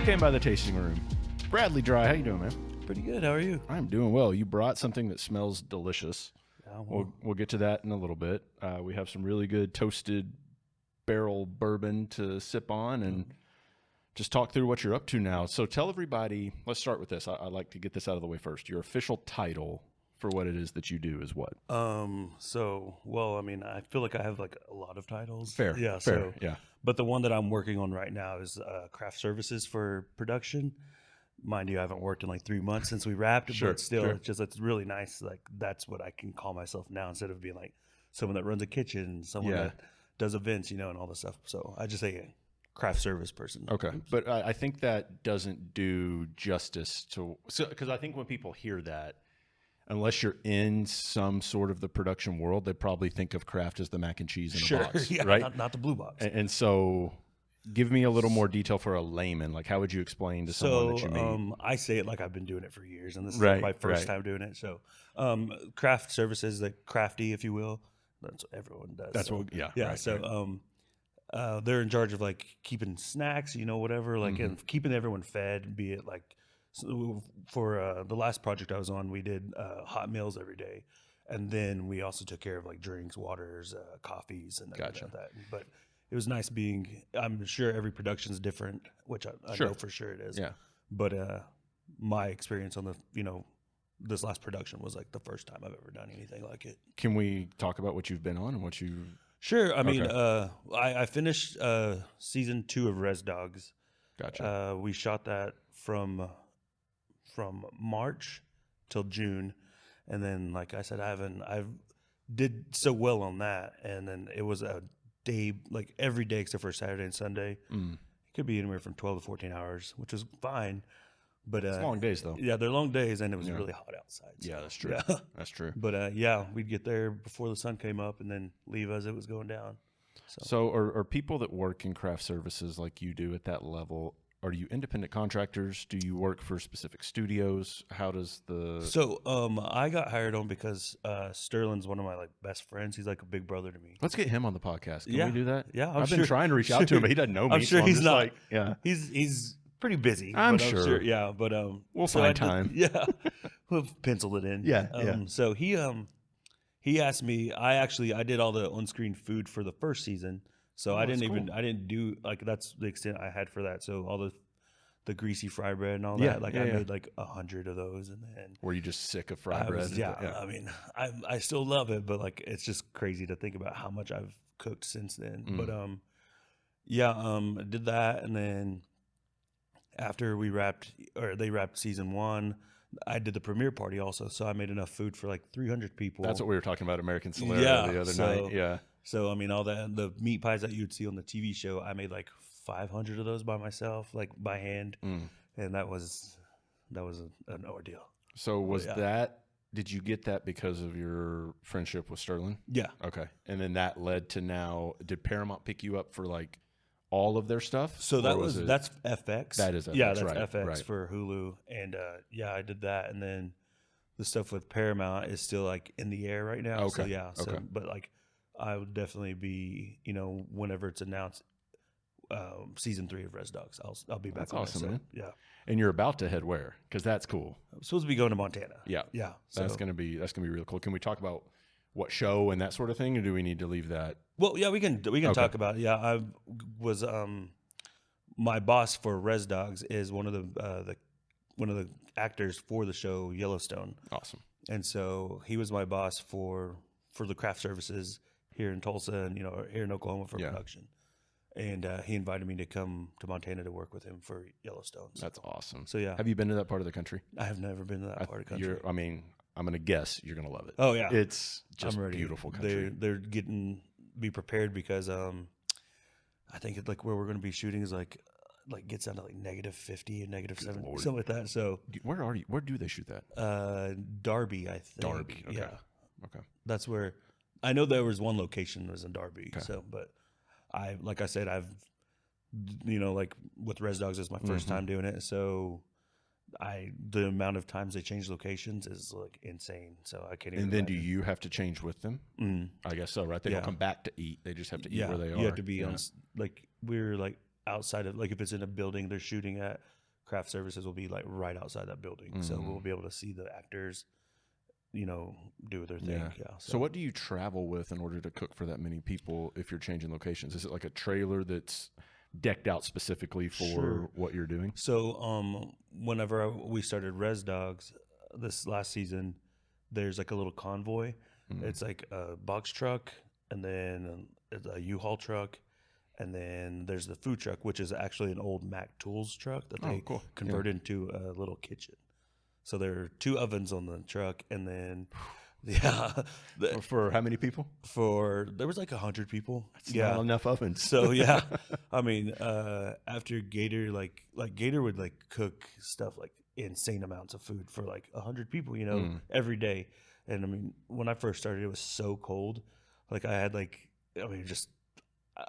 came by the tasting room. Bradley Dry, how you doing, man? Pretty good. How are you? I'm doing well. You brought something that smells delicious. Yeah, well, We'll get to that in a little bit. We have some really good toasted barrel bourbon to sip on and just talk through what you're up to now. So tell everybody, let's start with this. I like to get this out of the way first. Your official title for what it is that you do is what? Well, I mean, I feel like I have like a lot of titles. Fair. Yeah. Fair. Yeah. But the one that I'm working on right now is craft services for production. Mind you, I haven't worked in like 3 months since we wrapped, but still, it's really nice. Like that's what I can call myself now instead of being like someone that runs a kitchen, someone that does events, and all this stuff. So I just say a craft service person. Okay. But I think that doesn't do justice to, because I think when people hear that, unless you're in some sort of the production world, they probably think of craft as the mac and cheese in a box, right? Not the blue box. And so give me a little more detail for a layman. Like, how would you explain to someone that you meet? I say it like I've been doing it for years, and this is my first time doing it. So craft services, like crafty, if you will. That's what everyone does. That's so, what, yeah. Yeah, right, so they're in charge of like keeping snacks, whatever, like and keeping everyone fed, be it like, so for the last project I was on, we did hot meals every day. And then we also took care of like drinks, waters, coffees, and like that. But it was nice I'm sure every production's different, which I know for sure it is. Yeah. But my experience on the, this last production was like the first time I've ever done anything like it. Can we talk about what you've been on and what you... Sure. I mean, I finished season 2 of Res Dogs. Gotcha. We shot that from March till June, and then like I said, I did so well on that, and then it was a day, like every day except for Saturday and Sunday. It could be anywhere from 12 to 14 hours, which was fine. But it's long days though. Yeah, they're long days, and it was really hot outside. So, yeah, that's true. Yeah. That's true. But we'd get there before the sun came up, and then leave as it was going down. So are people that work in craft services like you do at that level? Are you independent contractors? Do you work for specific studios? How does the... So I got hired on because Sterling's one of my like best friends. He's like a big brother to me. Let's get him on the podcast. Can we do that? Yeah, I've been trying to reach out to him, but he doesn't know me. I'm sure he's not. Yeah, he's pretty busy. I'm sure. Yeah, but we'll find time. Yeah, we'll pencil it in. Yeah. So he asked me. I did all the on-screen food for the first season. So I didn't do like, that's the extent I had for that. So all the greasy fry bread and all that. I made like 100 of those, and then were you just sick of fry bread? I mean, I still love it, but like it's just crazy to think about how much I've cooked since then. But I did that, and then after they wrapped season 1. I did the premiere party also, so I made enough food for like 300 people. That's what we were talking about, American Solera, the other night. Yeah. So I mean, all the meat pies that you'd see on the TV show, I made like 500 of those by myself, like by hand, and that was an ordeal. So did you get that because of your friendship with Sterling? Yeah. Okay, and then that led to now. Did Paramount pick you up for like all of their stuff? So that's FX. That is FX. Yeah, that's FX for Hulu, and I did that, and then the stuff with Paramount is still like in the air right now. Okay. So but like I would definitely be, whenever it's announced, season 3 of Res Dogs, I'll be back. That's awesome, man. Yeah. And you're about to head where? Because that's cool. I'm supposed to be going to Montana. Yeah. Yeah. That's gonna be really cool. Can we talk about what show and that sort of thing, or do we need to leave that? Well, yeah, we can talk about it. Yeah, I was my boss for Res Dogs is one of the actors for the show Yellowstone. Awesome. And so he was my boss for the craft services here in Tulsa and here in Oklahoma for production. And he invited me to come to Montana to work with him for Yellowstone. So. That's awesome. So yeah. Have you been to that part of the country? I have never been to that part of the country. I'm going to guess you're going to love it. Oh yeah. It's just beautiful country. They're be prepared because I think it's like where we're going to be shooting is like gets down to like -50 and -70, something like that. So where are you? Where do they shoot that? Darby, I think. Darby. Okay. Yeah. Okay. That's where I know there was one location that was in Darby. Okay. So, but like I said, I've like with Res Dogs, it's my first time doing it. So the amount of times they change locations is like insane. So I can't even. And then imagine. do you have to change with them? I guess so, right? They don't come back to eat. They just have to eat where they are. You have to be on like we're like outside of like if it's in a building they're shooting at, craft services will be like right outside that building. So we'll be able to see the actors, do their thing. Yeah. So what do you travel with in order to cook for that many people if you're changing locations? Is it like a trailer that's decked out specifically for what you're doing? So whenever we started Res Dogs this last season, there's like a little convoy. It's like a box truck, and then a U-Haul truck, and then there's the food truck, which is actually an old Mac Tools truck that they converted into a little kitchen. So there are 2 ovens on the truck, and then For how many people? There was like 100 people. That's not enough ovens. So I mean, after Gator, like Gator would like cook stuff like insane amounts of food for like 100 people, every day. And I mean, when I first started, it was so cold. Like I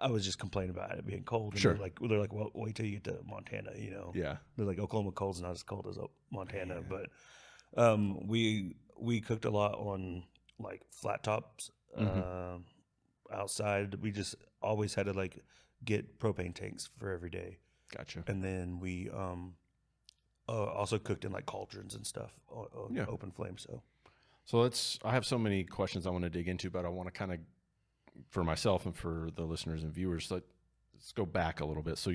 was just complaining about it being cold. And they're like, well, wait till you get to Montana, Yeah. They're like, Oklahoma cold's not as cold as Montana. Yeah. But we cooked a lot on like flat tops outside. We just always had to like get propane tanks for every day. Gotcha. And then we also cooked in like cauldrons and stuff on open flame. So I have so many questions I want to dig into, but I want to kind of, for myself and for the listeners and viewers, let's go back a little bit. So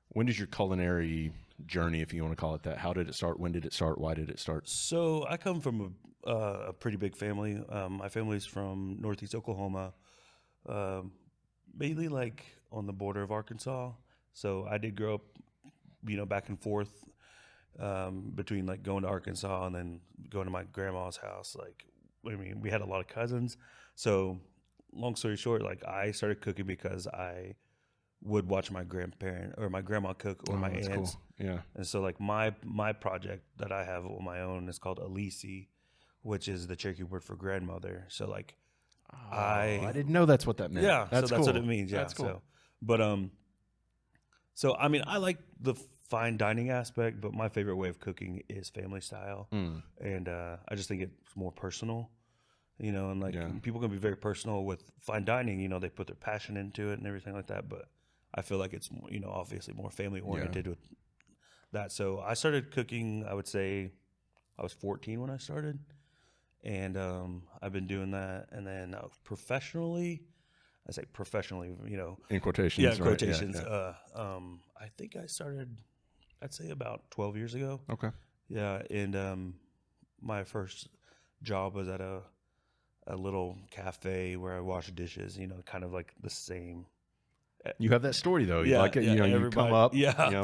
when does your culinary journey, if you want to call it that, how did it start? When did it start? Why did it start? So I come from a pretty big family. My family's from Northeast Oklahoma, mainly like on the border of Arkansas. So I did grow up, back and forth between like going to Arkansas and then going to my grandma's house. Like, I mean, we had a lot of cousins. So long story short, like I started cooking because I would watch my grandparent or my grandma cook or my aunts. Cool. Yeah. And so like my project that I have on my own is called Alisi, which is the Cherokee word for grandmother. So like I didn't know that's what that meant. Yeah, that's what it means. Yeah. That's cool. So I mean, I like the fine dining aspect, but my favorite way of cooking is family style. And I just think it's more personal. And like people can be very personal with fine dining, they put their passion into it and everything like that. But I feel like it's, obviously more family oriented with that. So I started cooking, I would say I was 14 when I started. And I've been doing that. And then professionally, in quotations. Yeah, quotations. Right? I think I started, I'd say about 12 years ago. Okay. Yeah. And my first job was at a little cafe where I washed dishes, kind of like the same. You have that story though. You like it, you come up,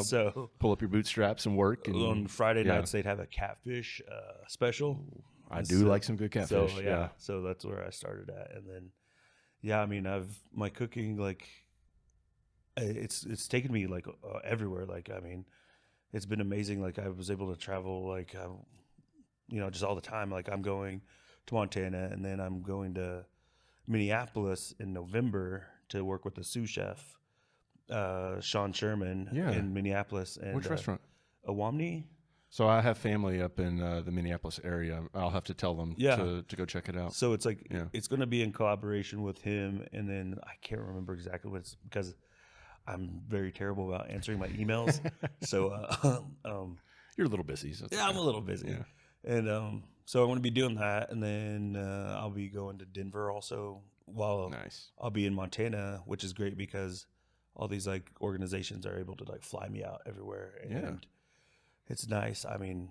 so pull up your bootstraps and work. And, on Friday nights they'd have a catfish special. I do like some good catfish. So, so that's where I started at. And then, I mean, my cooking, like it's taken me like everywhere. Like, I mean, it's been amazing. Like I was able to travel, like, just all the time. Like I'm going to Montana, and then I'm going to Minneapolis in November to work with the sous chef, Sean Sherman, in Minneapolis. And, which restaurant? Awamni. So I have family up in the Minneapolis area. I'll have to tell them to go check it out. So it's like it's going to be in collaboration with him, and then I can't remember exactly what it's because I'm very terrible about answering my emails. So you're a little busy. So I'm a little busy. Yeah. And so I'm going to be doing that, and then I'll be going to Denver also while I'll be in Montana, which is great because all these like organizations are able to like fly me out everywhere, and it's nice. I mean,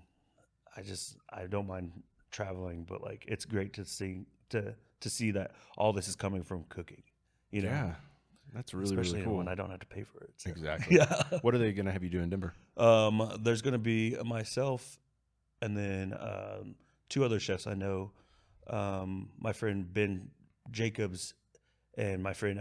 I don't mind traveling, but like it's great to see that all this is coming from cooking. Yeah, that's really especially really cool. when I don't have to pay for it. So. Exactly. Yeah. What are they going to have you do in Denver? There's going to be myself, and then 2 other chefs I know. My friend Ben Jacobs and my friend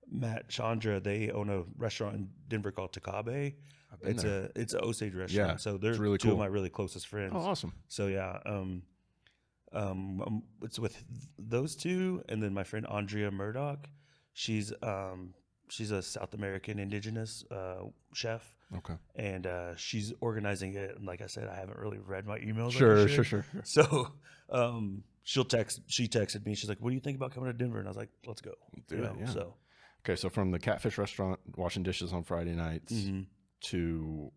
Matt Chandra. They own a restaurant in Denver called Takabe. It's an Osage restaurant. Yeah, so they're really 2 of my really closest friends. Oh, awesome. So it's with those 2, and then my friend Andrea Murdoch. She's a South American indigenous chef. Okay. And she's organizing it. And like I said, I haven't really read my emails. Sure. So she texted me. She's like, "What do you think about coming to Denver?" And I was like, "Let's go." Do it. Yeah. So okay, so from the catfish restaurant, washing dishes on Friday nights, to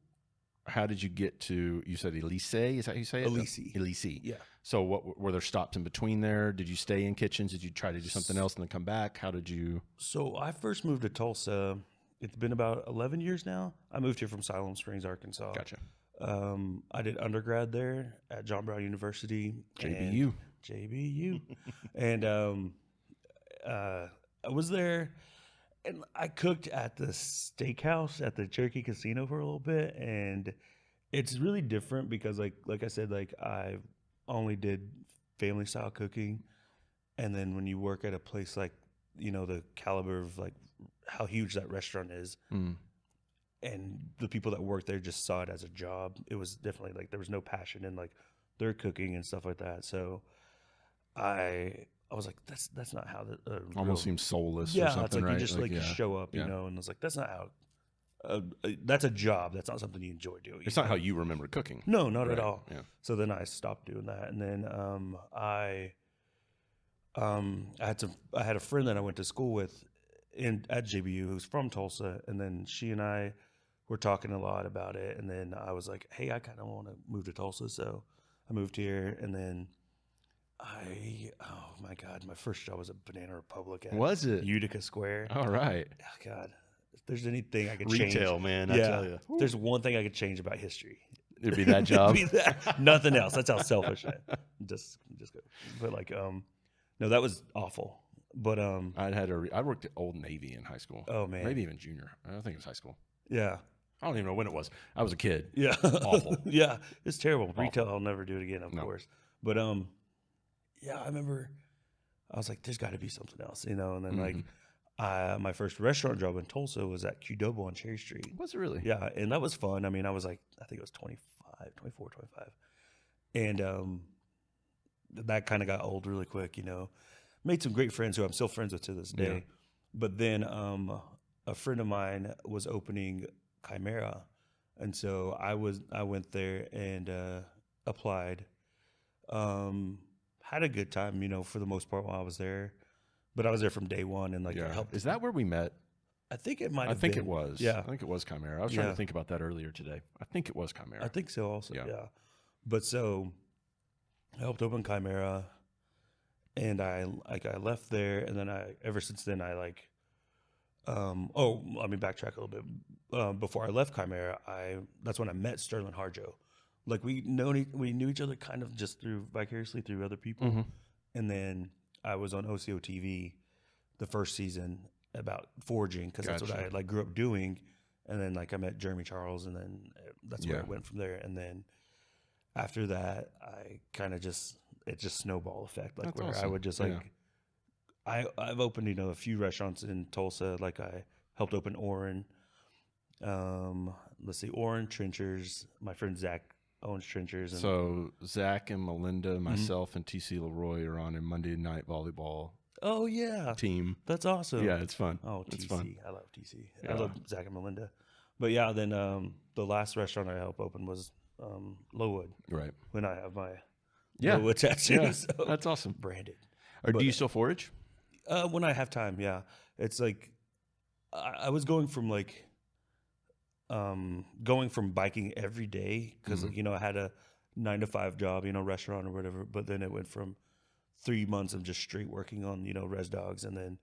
how did you get to, you said Elise, is that how you say it? Elise. Elise. Yeah. So what were there stops in between there? Did you stay in kitchens? Did you try to do something else and then come back? How did you? So I first moved to Tulsa. It's been about 11 years now. I moved here from Siloam Springs, Arkansas. Gotcha. I did undergrad there at John Brown University. JBU. JBU. And I was there, and I cooked at the steakhouse at the Cherokee Casino for a little bit, and it's really different because like I said, like I only did family style cooking, and then when you work at a place like, you know, the caliber of like how huge that restaurant is, and the people that worked there just saw it as a job. It was definitely like there was no passion in like their cooking and stuff like that. So I was like, that's not how the Almost seems soulless. yeah, or something, it's like right? you just like you show up, you know, and it's like that's not how. That's a job. That's not something you enjoy doing. It's not how you remember cooking. No, not Right, at all. yeah. So then I stopped doing that, and then I had a friend that I went to school with at JBU who's from Tulsa, and then she and I were talking a lot about it, and then I was like, hey, I kind of want to move to Tulsa, so I moved here, and then oh my God, my first job was at Banana Republic at Was it? Utica Square. All right. Oh God, if there's anything I could Retail, change, man. yeah, I tell you. if there's one thing I could change about history. It'd be that job. It'd be that. Nothing else. That's how selfish I am. Just go. But like, no, that was awful. But I worked at Old Navy in high school. Oh man, Maybe even junior. I don't think it was high school. yeah, I don't even know when it was. I was a kid. yeah, Awful. Yeah, it's terrible. Awful. Retail, I'll never do it again, of course. But yeah, I remember I was like, there's got to be something else, you know. And then like, my first restaurant job in Tulsa was at Qdoba on Cherry Street. Was it really? Yeah, and that was fun. I mean, I was like, I think it was 24, 25. And that kind of got old really quick, you know. Made some great friends who I'm still friends with to this day. Yeah. But then a friend of mine was opening Chimera. And so I went there and applied. Had a good time, you know, for the most part while I was there. But I was there from day one and like I helped. Is that where we met? I think it might have I think been. it was. Yeah. I think it was Chimera. I was trying to think about that earlier today. I think it was Chimera. I think so also, Yeah. yeah. But so I helped open Chimera, and I left there, and then ever since then I like let me backtrack a little bit. Before I left Chimera, that's when I met Sterling Harjo. Like we knew each other kind of just vicariously through other people. And then I was on OCO TV the first season about foraging because that's what I like grew up doing. And then like I met Jeremy Charles, and then that's where I went from there. And then after that, I kind of it just snowball effect, like That's where I awesome. would just like I've opened, you know, a few restaurants in Tulsa. Like I helped open Oren. Let's see, Oren, Trenchers. My friend Zach owns Trenchers. And So Zach and Melinda, myself, and TC Leroy are on a Monday night volleyball oh yeah, team. that's awesome. Yeah, it's fun. Oh, It's TC. fun. I love TC. Yeah. I love Zach and Melinda. But yeah, then the last restaurant I helped open was Lowwood, Right. when I have my Yeah. Lowwood tattoo. Yeah. So That's awesome. branded. Or do But- you still forage? When I have time, yeah. It's like I was going from like biking every day because like, you know, I had a 9-to-5 job, you know, restaurant or whatever. But then it went from 3 months of just straight working on, you know, Res Dogs, and then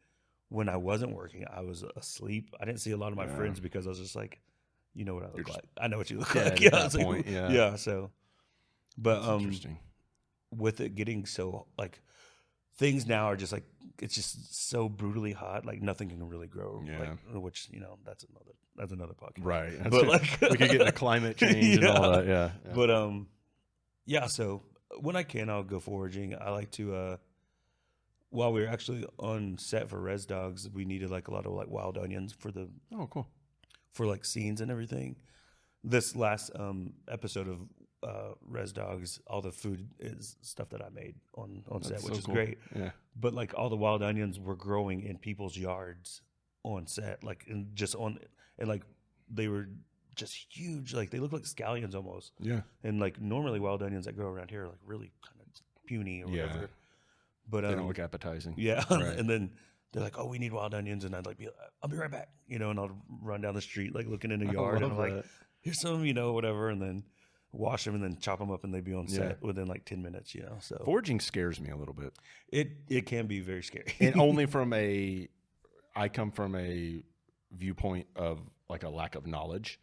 when I wasn't working, I was asleep. I didn't see a lot of my friends because I was just like, you know what I look like. I know what you look dead like. at Yeah, that it's like, point, yeah. yeah. So, but That's interesting. with it getting so like things now are just like it's just so brutally hot, like nothing can really grow. Yeah. Like, which, you know, that's another podcast. Right. That's But it. like we could get into climate change and all that. Yeah. Yeah. But yeah, so when I can, I'll go foraging. I like to while we were actually on set for Res Dogs, we needed like a lot of like wild onions Oh, cool. for like scenes and everything. This last episode of Res Dogs, all the food is stuff that I made on set, That's which so is cool. great. Yeah. But like all the wild onions were growing in people's yards on set, like and like they were just huge. Like they look like scallions almost. Yeah. And like normally wild onions that grow around here are like really kind of puny or Yeah. whatever. But They don't look appetizing. yeah. Right. And then they're like, "Oh, we need wild onions," and I'd like I'll be right back, you know, and I'll run down the street like looking in the I yard, and love I'm like, that. here's some, whatever, and then wash them and then chop them up, and they'd be on set within like 10 minutes, So Foraging scares me a little bit. It can be very scary. And only I come from a viewpoint of like a lack of knowledge.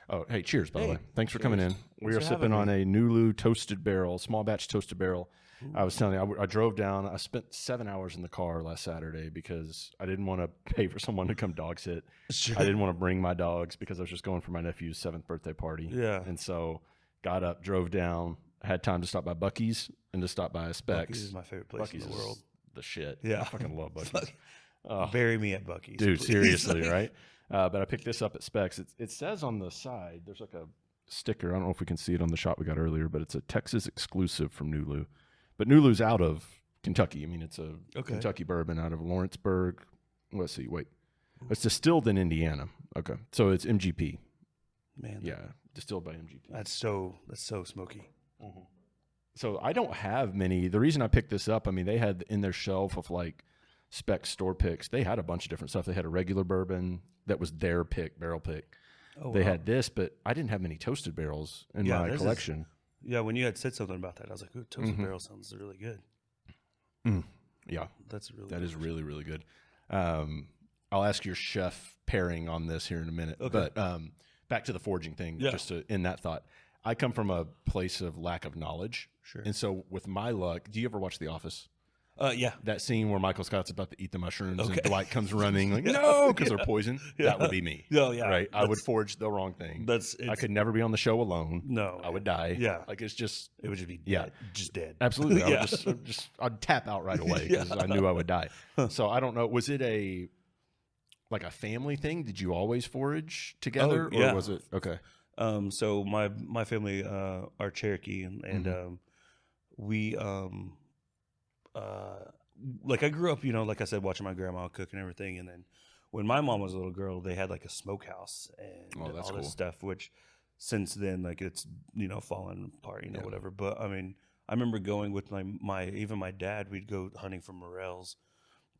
Oh, hey, cheers, by the way. Thanks for coming in. We are sipping on a Nulu toasted barrel, small batch toasted barrel. Ooh. I was telling you, I drove down. I spent 7 hours in the car last Saturday because I didn't want to pay for someone to come dog sit. Sure. I didn't want to bring my dogs because I was just going for my nephew's 7th birthday party. Yeah. And so got up, drove down, had time to stop by Buc-ee's and to stop by a Specs. Buc-ee's is my favorite place Buc-ee's in the world. The shit. Yeah. I fucking love Buc-ee's. Bury me at Buc-ee's. Dude, please. Seriously, right? But I picked this up at Specs. It says on the side, there's like a sticker. I don't know if we can see it on the shot we got earlier, but it's a Texas exclusive from Nulu. But Nulu's out of Kentucky. I mean, it's a Kentucky bourbon out of Lawrenceburg. Let's see. Wait. It's distilled in Indiana. Okay. So it's MGP. Man. Yeah. Distilled by MGP. That's so smoky. Mm-hmm. So I don't have many. The reason I picked this up, I mean, they had in their shelf of like Spec store picks, they had a bunch of different stuff. They had a regular bourbon that was their pick, barrel pick. Oh, they had this, but I didn't have many toasted barrels in my collection. When you had said something about that, I was like, "Ooh, toasted barrel sounds really good." Yeah, that is really, really good. I'll ask your chef pairing on this here in a minute. Okay. But back to the foraging thing, just to end that thought. I come from a place of lack of knowledge. Sure. And so with my luck, do you ever watch The Office? Yeah. That scene where Michael Scott's about to eat the mushrooms and Dwight comes running like, no, because they're poison. That would be me. Oh, yeah. Right? I would forage the wrong thing. I could never be on the show alone. No. I would die. Yeah. Like it would just be dead. Just dead. Absolutely. I'd tap out right away because I knew I would die. So I don't know. Was it a family thing? Did you always forage together? Or was it? Okay. So my family are Cherokee and we like I grew up, like I said, watching my grandma cook and everything. And then when my mom was a little girl, they had like a smokehouse and all this stuff, which since then, like it's, fallen apart, whatever. But I mean, I remember going with even my dad, we'd go hunting for morels.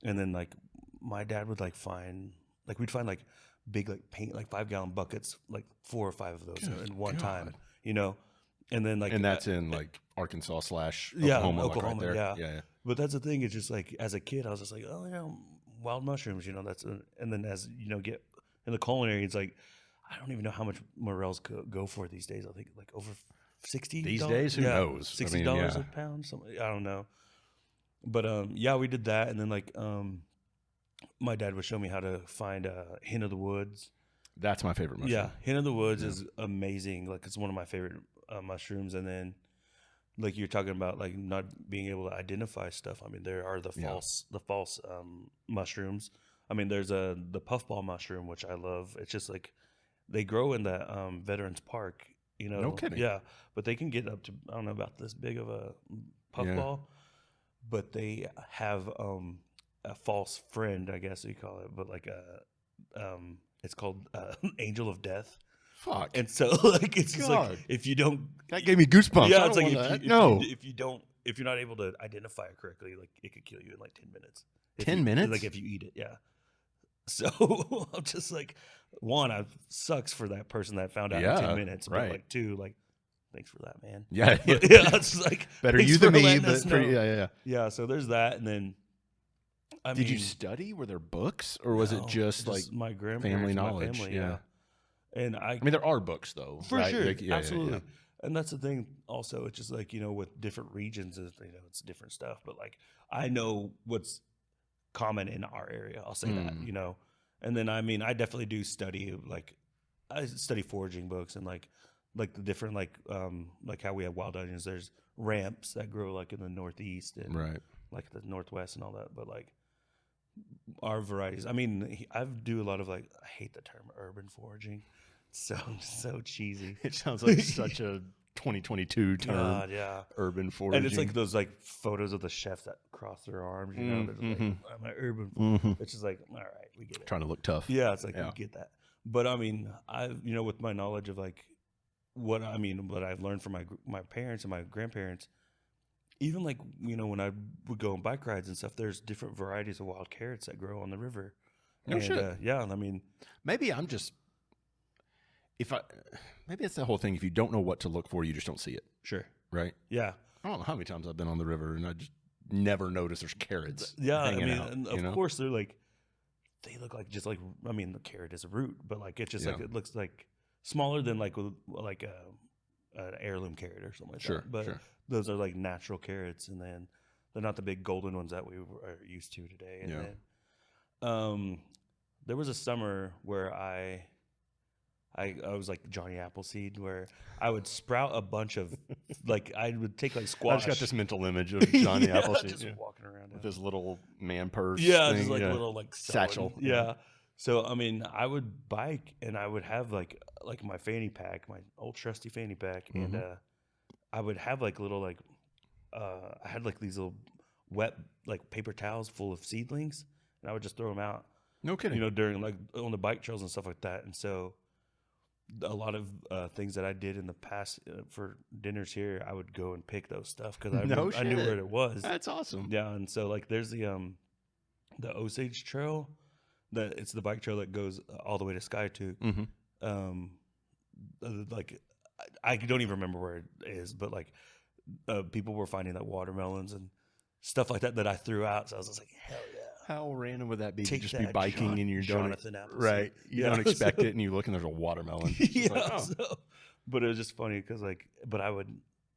And then like my dad would we'd find like big, like paint, like 5-gallon buckets, like 4 or 5 of those in one time, And then and that's in like Arkansas / Oklahoma, like right there. Yeah. But that's the thing. It's just like as a kid, I was just like, oh yeah, wild mushrooms. And then as get in the culinary, it's like I don't even know how much morels go for these days. I think like over $60 these days. Who knows? $60 a pound. Something I don't know. But we did that, and then like my dad would show me how to find hen of the woods. That's my favorite mushroom. Yeah, hen of the woods is amazing. Like it's one of my favorite mushrooms. And then like you're talking about like not being able to identify stuff. I mean, there are the false mushrooms. I mean, there's the puffball mushroom, which I love. It's just like they grow in the Veterans Park, No kidding. Yeah, but they can get up to, I don't know, about this big of a puffball. But they have a false friend, I guess you call it, but like it's called Angel of Death. Fuck. And so like it's just like if you don't, that gave me goosebumps. Yeah, it's like if you're not able to identify it correctly, like it could kill you in like 10 minutes. 10 minutes? Like if you eat it, yeah. So I'm just like, one, I sucks for that person that found out in 10 minutes. But like 2, like thanks for that, man. Yeah. It's like better you than me, but yeah. So there's that, and then did you study? Were there books, or was it just like my grandparents, family knowledge? My family, And I mean, there are books though, for sure, like, absolutely. And that's the thing. Also, it's just like with different regions, it's different stuff. But like I know what's common in our area. I'll say that, And then I definitely do study. Like I study foraging books and like the different like how we have wild onions. There's ramps that grow like in the Northeast and like the Northwest and all that. But like our varieties. I mean, I do a lot of like, I hate the term urban foraging. So cheesy. It sounds like such a 2022 term. God, yeah. Urban foraging. And it's like those like photos of the chefs that cross their arms, They're just like, I'm an urban. It's just like, all right, we get it. Trying to look tough. Yeah, it's like, we get that. But I mean, with my knowledge of like what I've learned from my parents and my grandparents, even like, when I would go on bike rides and stuff, there's different varieties of wild carrots that grow on the river. No shit. Yeah, I mean, maybe I'm just, maybe that's the whole thing. If you don't know what to look for, you just don't see it. Sure. Right. Yeah. I don't know how many times I've been on the river and I just never noticed there's carrots. Yeah. I hanging mean, out, and of course they look like just like, I mean, the carrot is a root, but like, it's just like, it looks like smaller than like an heirloom carrot or something like Sure, that. But sure. those are like natural carrots. And then they're not the big golden ones that we are used to today. And then, there was a summer where I was like Johnny Appleseed, where I would sprout a bunch of like I would take like I squash. just got this mental image of Johnny Appleseed just walking around with his little man purse. just thing, like a little like satchel. Yeah. So I mean, I would bike and I would have like my fanny pack, my old trusty fanny pack, and I would have like little like I had like these little wet like paper towels full of seedlings, and I would just throw them out. No kidding. You know, during like on the bike trails and stuff like that. And so a lot of things that I did in the past for dinners here, I would go and pick those stuff because I knew where it was. That's awesome. Yeah, and so like there's the Osage Trail, it's the bike trail that goes all the way to Skytook. Like I don't even remember where it is, but like people were finding like watermelons and stuff like that I threw out. So I was just like, hell yeah. How random would that be? Take to just be that, biking and you Jonathan Appleseed. Right. You don't expect it, and you look and there's a watermelon. It's like, oh. So, but it was just funny because like,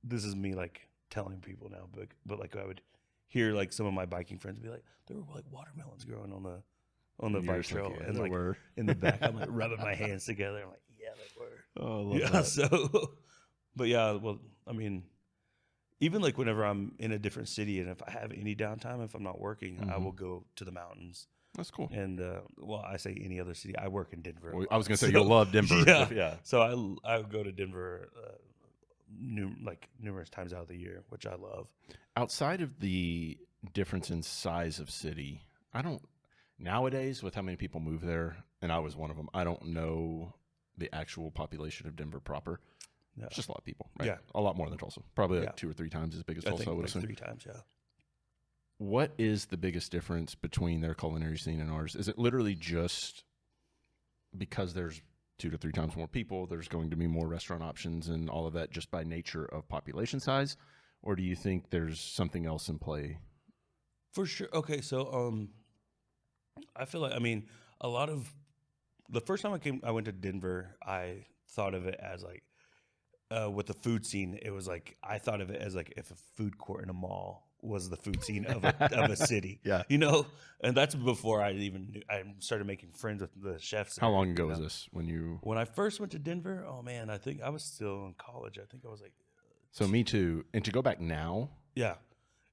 this is me like telling people now, but like I would hear like some of my biking friends be like, there were like watermelons growing on the bike trail, and like in the back, I'm like rubbing my hands together. I'm like, yeah, they were. Oh, I love yeah. that. So, but yeah, well, I mean, even like whenever I'm in a different city and if I have any downtime, if I'm not working, I will go to the mountains. That's cool. And well, I say any other city. I work in Denver. Well, I was going to say you'll love Denver. Yeah. So I would go to Denver numerous times out of the year, which I love. Outside of the difference in size of city, nowadays with how many people move there, and I was one of them, I don't know the actual population of Denver proper. No. It's just a lot of people, right? Yeah. A lot more than Tulsa. Probably like 2 or 3 times as big as Tulsa, I would assume. 3 times, yeah. What is the biggest difference between their culinary scene and ours? Is it literally just because there's 2 to 3 times more people, there's going to be more restaurant options and all of that just by nature of population size? Or do you think there's something else in play? For sure. Okay, so I feel like, I mean, a lot of the first time I went to Denver, I thought of it as like with the food scene, it was like I thought of it as like if a food court in a mall was the food scene of a city. Yeah. You know? And that's before I started making friends with the chefs. How long ago was this when I first went to Denver? Oh man, I think I was still in college. I think I was like So me too. And to go back now? Yeah.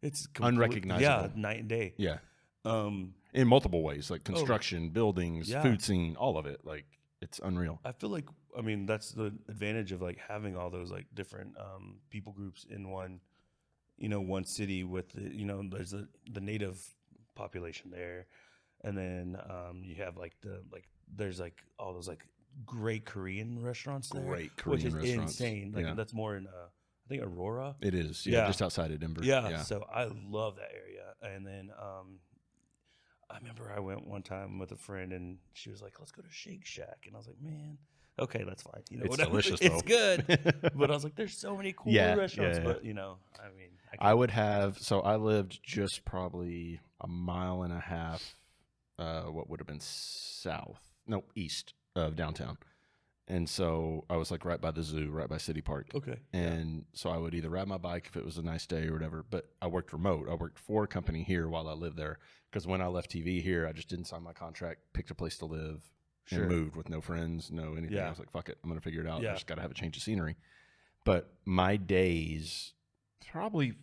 It's unrecognizable. Yeah, night and day. Yeah. In multiple ways, like construction, buildings, food scene, all of it. Like it's unreal. I feel like, I mean, that's the advantage of like having all those like different people groups in one city with, there's the native population there. And then you have like there's like all those like great Korean restaurants there. Great Korean restaurants. Which is insane. Like that's more in, I think Aurora. It is. Yeah. Just outside of Denver. Yeah. So I love that area. And then, I remember I went one time with a friend and she was like, let's go to Shake Shack. And I was like, man, okay, that's fine. It's delicious, it's good. But I was like, there's so many cool restaurants. Yeah. But, I mean. I would have, so I lived just probably a mile and a half, what would have been east of downtown. And so I was like right by the zoo, right by City Park. Okay. And so I would either ride my bike if it was a nice day or whatever, but I worked remote. I worked for a company here while I lived there because when I left TV here, I just didn't sign my contract, picked a place to live, and moved with no friends, no anything. I was like, fuck it, I'm going to figure it out. I just got to have a change of scenery. But my days, probably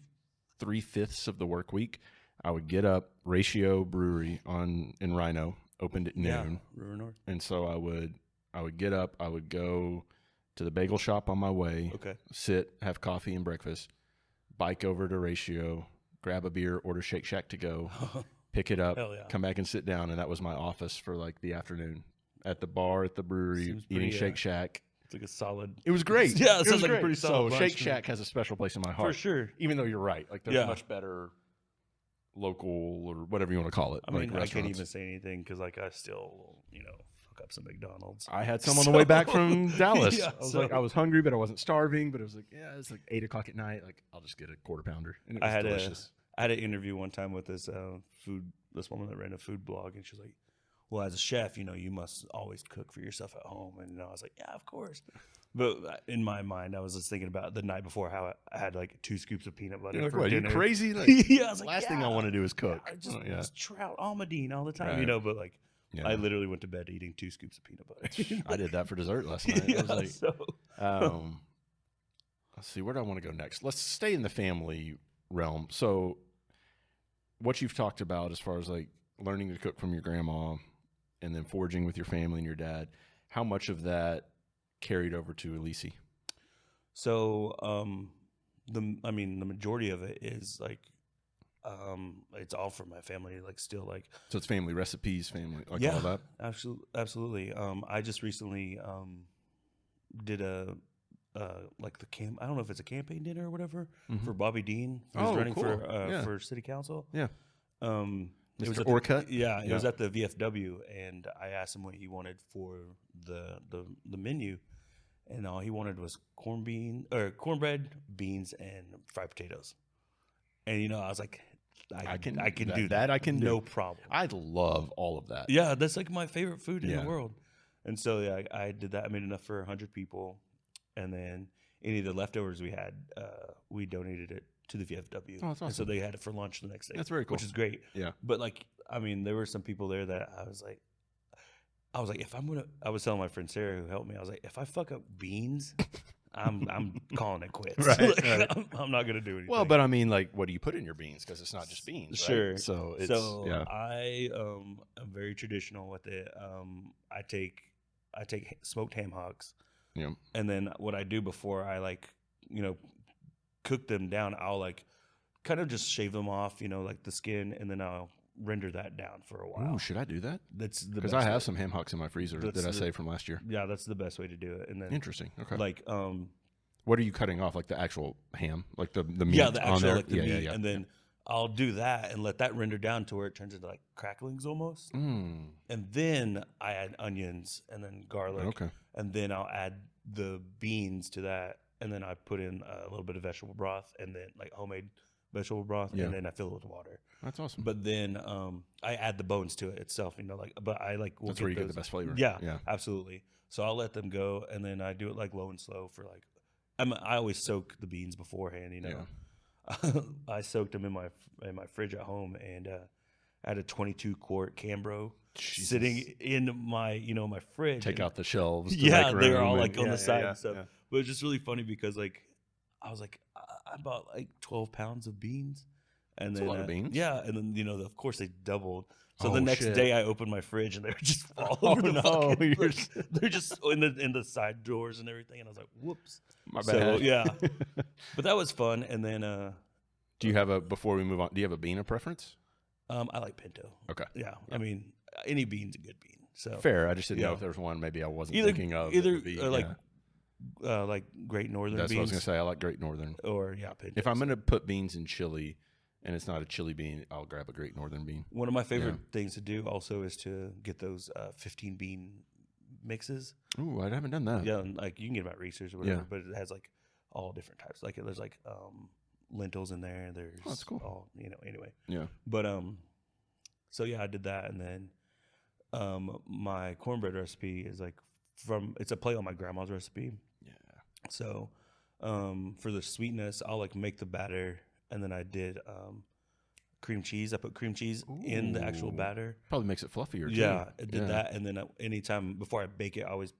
3/5 of the work week, I would get up, Ratio Brewery in Rhino, opened at noon. Yeah, River North. And so I would get up, I would go to the bagel shop on my way, sit, have coffee and breakfast, bike over to Ratio, grab a beer, order Shake Shack to go, pick it up, come back and sit down. And that was my office for like the afternoon at the bar, at the brewery, eating Shake Shack. It's like a solid. It was great. Yeah, it sounds like a pretty solid. So Shake Shack has a special place in my heart. For sure. Even though you're right. Like there's much better local or whatever you want to call it. I mean, I can't even say anything because like I still, fuck up some McDonald's. I had some on the way back from Dallas. Yeah, I was like, I was hungry, but I wasn't starving. But it was like, yeah, it's like 8 o'clock at night. Like, I'll just get a quarter pounder. And it was delicious. I had an interview one time with this woman that ran a food blog, and she was like, well, as a chef, you must always cook for yourself at home. And I was like, yeah, of course. But in my mind, I was just thinking about the night before how I had like 2 scoops of peanut butter for dinner. You're crazy? Like, yeah, I was like, last thing I want to do is cook. I just trout Almadine all the time, Right. but like I literally went to bed eating 2 scoops of peanut butter. I did that for dessert last night. Yeah, I was like, let's see, where do I want to go next? Let's stay in the family realm. So what you've talked about as far as like learning to cook from your grandma and then foraging with your family and your dad, how much of that carried over to Elise? So, the majority of it is like, it's all from my family. Like, still like. So it's family recipes, family, like all that. Absolutely. I just recently did a like the camp. I don't know if it's a campaign dinner or whatever for Bobby Dean, who's running cool. for city council. Yeah. It was Mr. Orcutt? It was at the VFW, and I asked him what he wanted for the menu, and all he wanted was cornbread, beans, and fried potatoes. And I was like, I can do that. I can do. No problem. I love all of that. Yeah, that's like my favorite food in the world. And so I did that. I made enough for 100 people, and then any of the leftovers we had, we donated it to the VFW. Oh, that's awesome. And so they had it for lunch the next day. That's very cool. Which is great. Yeah. But there were some people there that I was like, I was telling my friend Sarah who helped me, I was like, if I fuck up beans, I'm calling it quits. Right, I'm not gonna do anything. Well, but I mean, like, what do you put in your beans? Because it's not just beans. Sure. Right? So I am very traditional with it. I take smoked ham hocks. Yeah. And then what I do before I cook them down, I'll kind of just shave them off, like the skin, and then I'll render that down for a while. Ooh, should I do that? That's the because I have some ham hocks in my freezer that I saved from last year. Yeah, that's the best way to do it. And then interesting. Okay. What are you cutting off? Like the actual ham, like the meat? Yeah, the actual on there? like the meat, and then I'll do that and let that render down to where it turns into like cracklings almost. And then I add onions and then garlic. Okay. And then I'll add the beans to that, and then I put in a little bit of vegetable broth, and then like homemade vegetable broth, and then I fill it with water. That's awesome. But then I add the bones to it itself, but I like. That's where you get the best flavor. Yeah, absolutely. So I'll let them go, and then I do it like low and slow for like. I always soak the beans beforehand. I soaked them in my fridge at home, and I had a 22-quart Cambro sitting in my my fridge. Take out the shelves. Yeah, they were all like on the side and stuff. Yeah. But it's just really funny because I was like, I bought like 12 pounds of beans. And that's then, a lot of beans. Yeah, and then of course they doubled. So the next day I opened my fridge and they were just all over the fucking fridge. They're just in the side drawers and everything. And I was like, whoops. My bad. So, yeah. But that was fun. And then do you have before we move on, do you have a bean of preference? I like pinto. Okay. Yeah. I mean, any bean's a good bean. So fair. I just didn't know if there was one maybe I wasn't thinking of. Like Great Northern That's beans. what I was going to say. I like Great Northern. Or, pinto. If I'm going to put beans in chili and it's not a chili bean, I'll grab a Great Northern bean. One of my favorite things to do also is to get those 15 bean mixes. Ooh, I haven't done that. Yeah, like you can get them at Reese's or whatever, but it has like all different types. Like there's like lentils in there. There's that's cool. All, anyway. Yeah. But so yeah, I did that, and then my cornbread recipe is like it's a play on my grandma's recipe. Yeah. So for the sweetness, I'll like make the batter, and then I did cream cheese. I put cream cheese in the actual batter. Probably makes it fluffier too. Yeah, I did that, and then anytime before I bake it, I always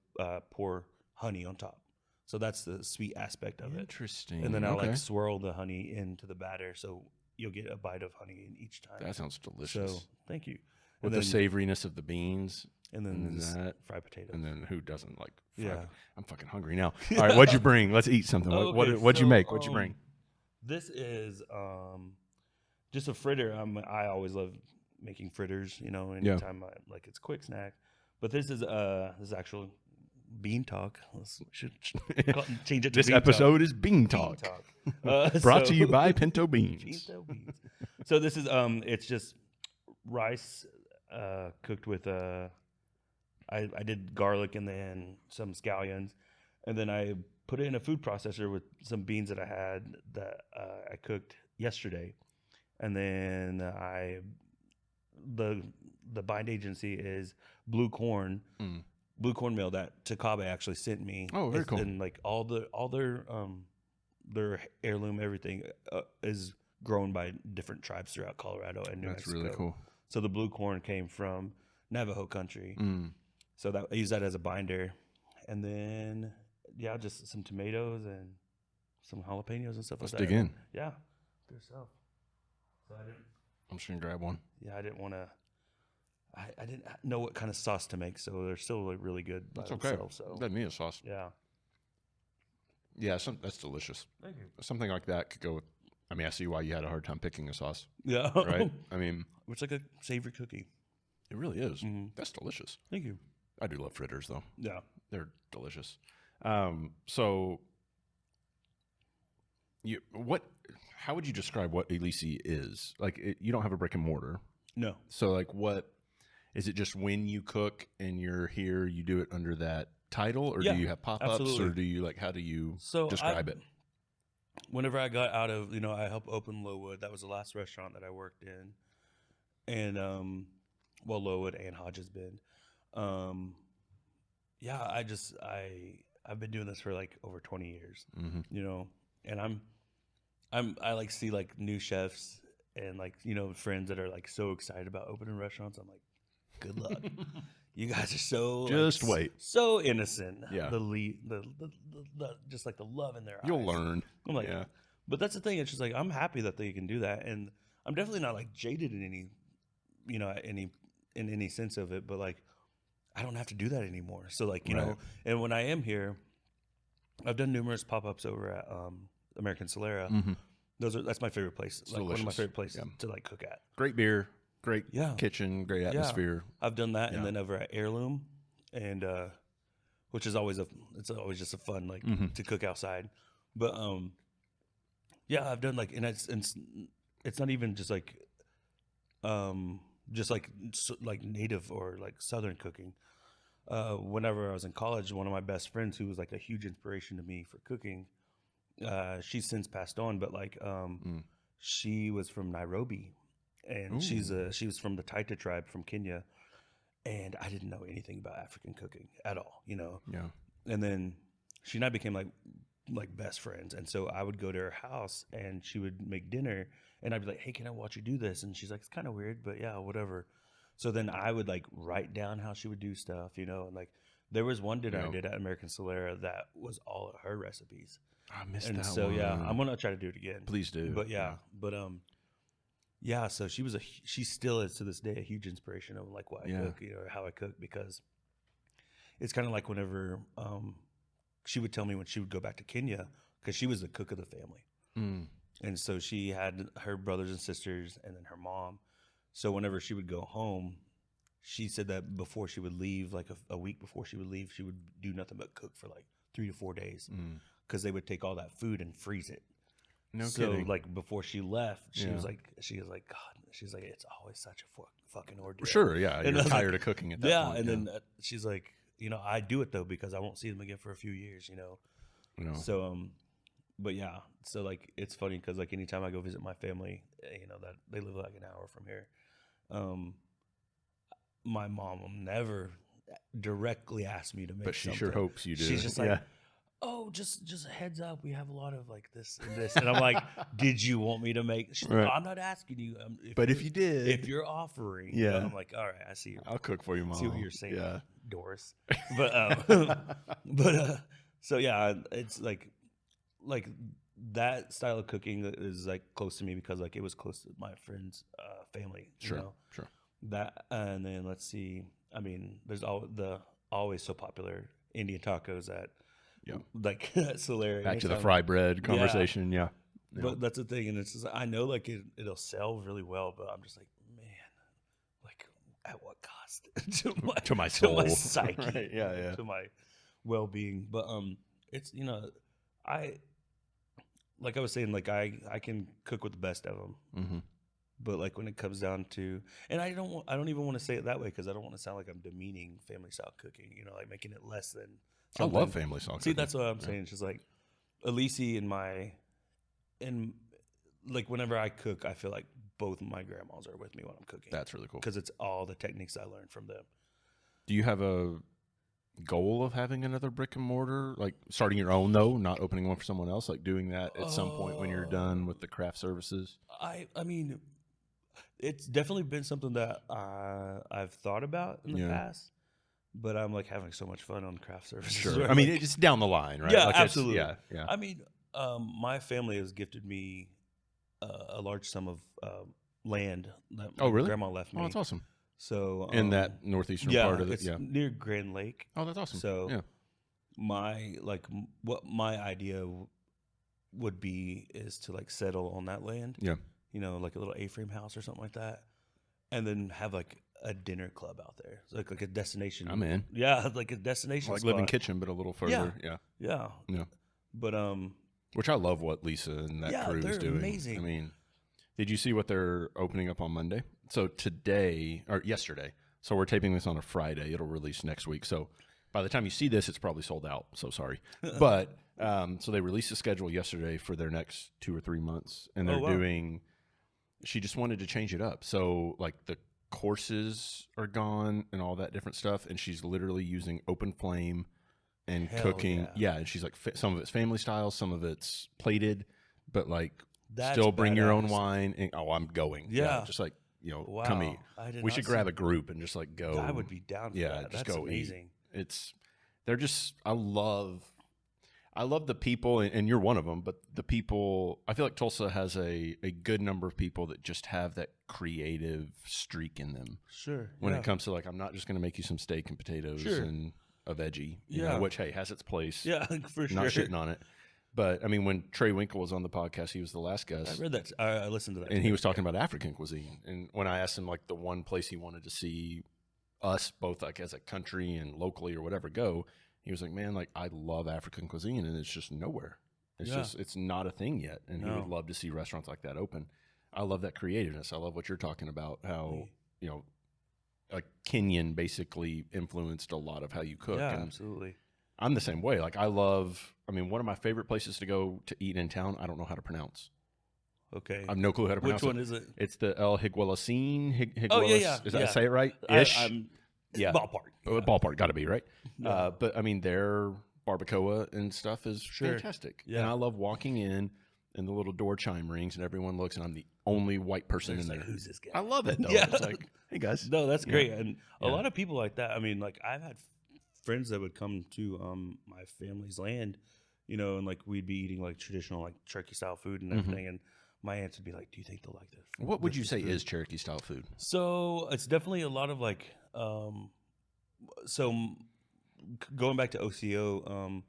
pour honey on top. So that's the sweet aspect of it. Interesting. And then I'll like swirl the honey into the batter, so you'll get a bite of honey in each time. That sounds delicious. So thank you. With the savoriness of the beans. And then that fried potatoes. And then who doesn't like fried? Yeah. I'm fucking hungry now. All right, what'd you bring? Let's eat something. What'd you make? What'd you bring? This is just a fritter. I always love making fritters, anytime like it's a quick snack. But this is actual bean talk. Should change it to this bean episode talk. is Bean Talk. Bean talk. Brought to you by Pinto Beans. Pinto beans. So this is it's just rice cooked with I did garlic and then some scallions, and then I put it in a food processor with some beans that I had that I cooked yesterday, and then the bind agency is Blue Corn Meal that Takabe actually sent me. Oh, very cool. And like all their heirloom, everything is grown by different tribes throughout Colorado and New Mexico. That's really cool. So the blue corn came from Navajo country. So that I use that as a binder, and then just some tomatoes and some jalapenos and stuff Let's like that. dig in. Yeah, do yourself. So I'm just gonna grab one. Yeah, I didn't want to. I didn't know what kind of sauce to make, so they're still like really good by That's okay. themselves. So Doesn't need a sauce. yeah, Yeah, that's delicious. thank you. Something like that could go with. I mean, I see why you had a hard time picking a sauce, Yeah, right? I mean, it's like a savory cookie. it really is. Mm-hmm. That's delicious. Thank you. I do love fritters, though. Yeah. They're delicious. So, how would you describe what Elisi is? Like, you don't have a brick and mortar. No. So, like, what is it? Just when you cook and you're here, you do it under that title, or do you have pop-ups, absolutely. or do you like? How do you So describe it? Whenever I got out of, I helped open Lowwood. That was the last restaurant that I worked in, and Lowwood and Hodges Bend. I've been doing this for like over 20 years, and I like see like new chefs and like, friends that are like so excited about opening restaurants. I'm like, good luck. You guys are so Just wait. So innocent. Yeah. The just like the love in their eyes. You'll learn. I'm like, yeah. But that's the thing. It's just like, I'm happy that they can do that. And I'm definitely not like jaded in any sense of it, but like, I don't have to do that anymore. So like, you know, and when I am here, I've done numerous pop-ups over at American Solera. Mm-hmm. That's my favorite place. Like one of my favorite places to like cook at. Great beer, great kitchen, great atmosphere. I've done that, and then over at Heirloom, and which is always just a fun like to cook outside. But I've done like, and it's not even just like native or like Southern cooking. Whenever I was in college, one of my best friends, who was like a huge inspiration to me for cooking, she's since passed on, but like she was from Nairobi, and she was from the Taita tribe from Kenya, and I didn't know anything about African cooking at all, And then she and I became like best friends, and so I would go to her house, and she would make dinner, and I'd be like, "Hey, can I watch you do this?" And she's like, "It's kind of weird, but yeah, whatever." So then I would like write down how she would do stuff, and like there was one dinner I did at American Solera that was all of her recipes. I missed that. And so one. I'm gonna try to do it again. Please do. But so she still is to this day a huge inspiration of like what I cook, how I cook, because it's kind of like whenever she would tell me when she would go back to Kenya, because she was the cook of the family, and so she had her brothers and sisters and then her mom. So whenever she would go home, she said that before she would leave, like a week before she would leave, she would do nothing but cook for like 3 to 4 days, because they would take all that food and freeze it. No kidding. So like before she left, she was like, God, she's like, it's always such a fucking ordeal. Sure, yeah. And You're tired of cooking at that point. And then she's like, I do it though because I won't see them again for a few years, So, but yeah, so like it's funny because like anytime I go visit my family, that they live like an hour from here. My mom will never directly ask me to make, but she something. Sure hopes you do. She's just like, oh, just a heads up, we have a lot of like this and this, and I'm like, did you want me to make? She's like, I'm not asking you, if you did, if you're offering, I'm like, all right, I see you. I'll cook for you, Mom. See what you're saying, Doris. But so yeah, it's like that style of cooking is like close to me because like it was close to my friend's family. Sure. That, and then let's see. I mean, there's always so popular Indian tacos at like Solera. Back to the fry bread conversation. Yeah. But that's the thing, and it's just, I know like it'll sell really well, but I'm just like, man, like at what cost to my soul, to my psyche, right. to my well-being. But it's I like I was saying, like I can cook with the best of them, But like when it comes down to, and I don't even want to say it that way because I don't want to sound like I'm demeaning family style cooking. You know, like making it less than. I love family style See, cooking. that's what I'm saying. It's just like Elise and like whenever I cook, I feel like both of my grandmas are with me when I'm cooking. That's really cool because it's all the techniques I learned from them. Do you have a goal of having another brick and mortar, like starting your own though, not opening one for someone else, like doing that at some point when you're done with the craft services? I mean, it's definitely been something that I've thought about in the past, but I'm like having so much fun on craft services. Sure. I mean, it's down the line, right? Yeah, like absolutely. Yeah. I mean, my family has gifted me a large sum of land that my really? grandma left me. Oh, that's awesome. So in that northeastern part of it, it's near Grand Lake. Oh, that's awesome. So what my idea would be is to like settle on that land. Yeah. You know, like a little A-frame house or something like that, and then have like a dinner club out there, so like a destination. I'm in. Yeah, like a destination. Like spot. Living Kitchen, but a little further. Yeah. But which I love what Lisa and that crew is doing. Amazing. I mean, did you see what they're opening up on Monday? So today or yesterday. So we're taping this on a Friday. It'll release next week. So by the time you see this, it's probably sold out. So sorry. But so they released the schedule yesterday for their next 2 or 3 months, and they're doing. She just wanted to change it up. So like the courses are gone and all that different stuff, and she's literally using open flame and cooking. Yeah, and she's like some of it's family style, some of it's plated, but like still bring your own wine. And, I'm going. Yeah, just like come eat. We should grab a group and just like go. I would be down for that. Just That's go amazing. Eat. They're just I love the people, and you're one of them, but the people, I feel like Tulsa has a good number of people that just have that creative streak in them. Sure. When it comes to like, I'm not just going to make you some steak and potatoes and a veggie, you know, which, hey, has its place. Yeah, for sure. Not shitting on it. But I mean, when Trey Winkle was on the podcast, he was the last guest. I read that. I listened to that. And he was talking about African cuisine. And when I asked him like the one place he wanted to see us both like as a country and locally or whatever go, he was like, man, like I love African cuisine and it's just nowhere. It's not a thing yet. And he would love to see restaurants like that open. I love that creativeness. I love what you're talking about, how, like Kenyan basically influenced a lot of how you cook. Yeah, and absolutely. I'm the same way. Like one of my favorite places to go to eat in town, I don't know how to pronounce. Okay. I have no clue how to pronounce it. Which one is it? It's the El Higuelacin. Oh, yeah. Is that say it right? Ish? Ballpark. Ballpark, got to be, right? But, I mean, their barbacoa and stuff is fantastic. Yeah. And I love walking in, and the little door chime rings, and everyone looks, and I'm the only white person in there. Like, who's this guy? I love it, though. It's like, hey, guys. No, that's great. And a lot of people like that. I mean, like, I've had friends that would come to my family's land, and, like, we'd be eating, like, traditional, like, Cherokee-style food and everything, and my aunts would be like, do you think they'll like this? What would you say is Cherokee-style food? So it's definitely a lot of, like, going back to OCO,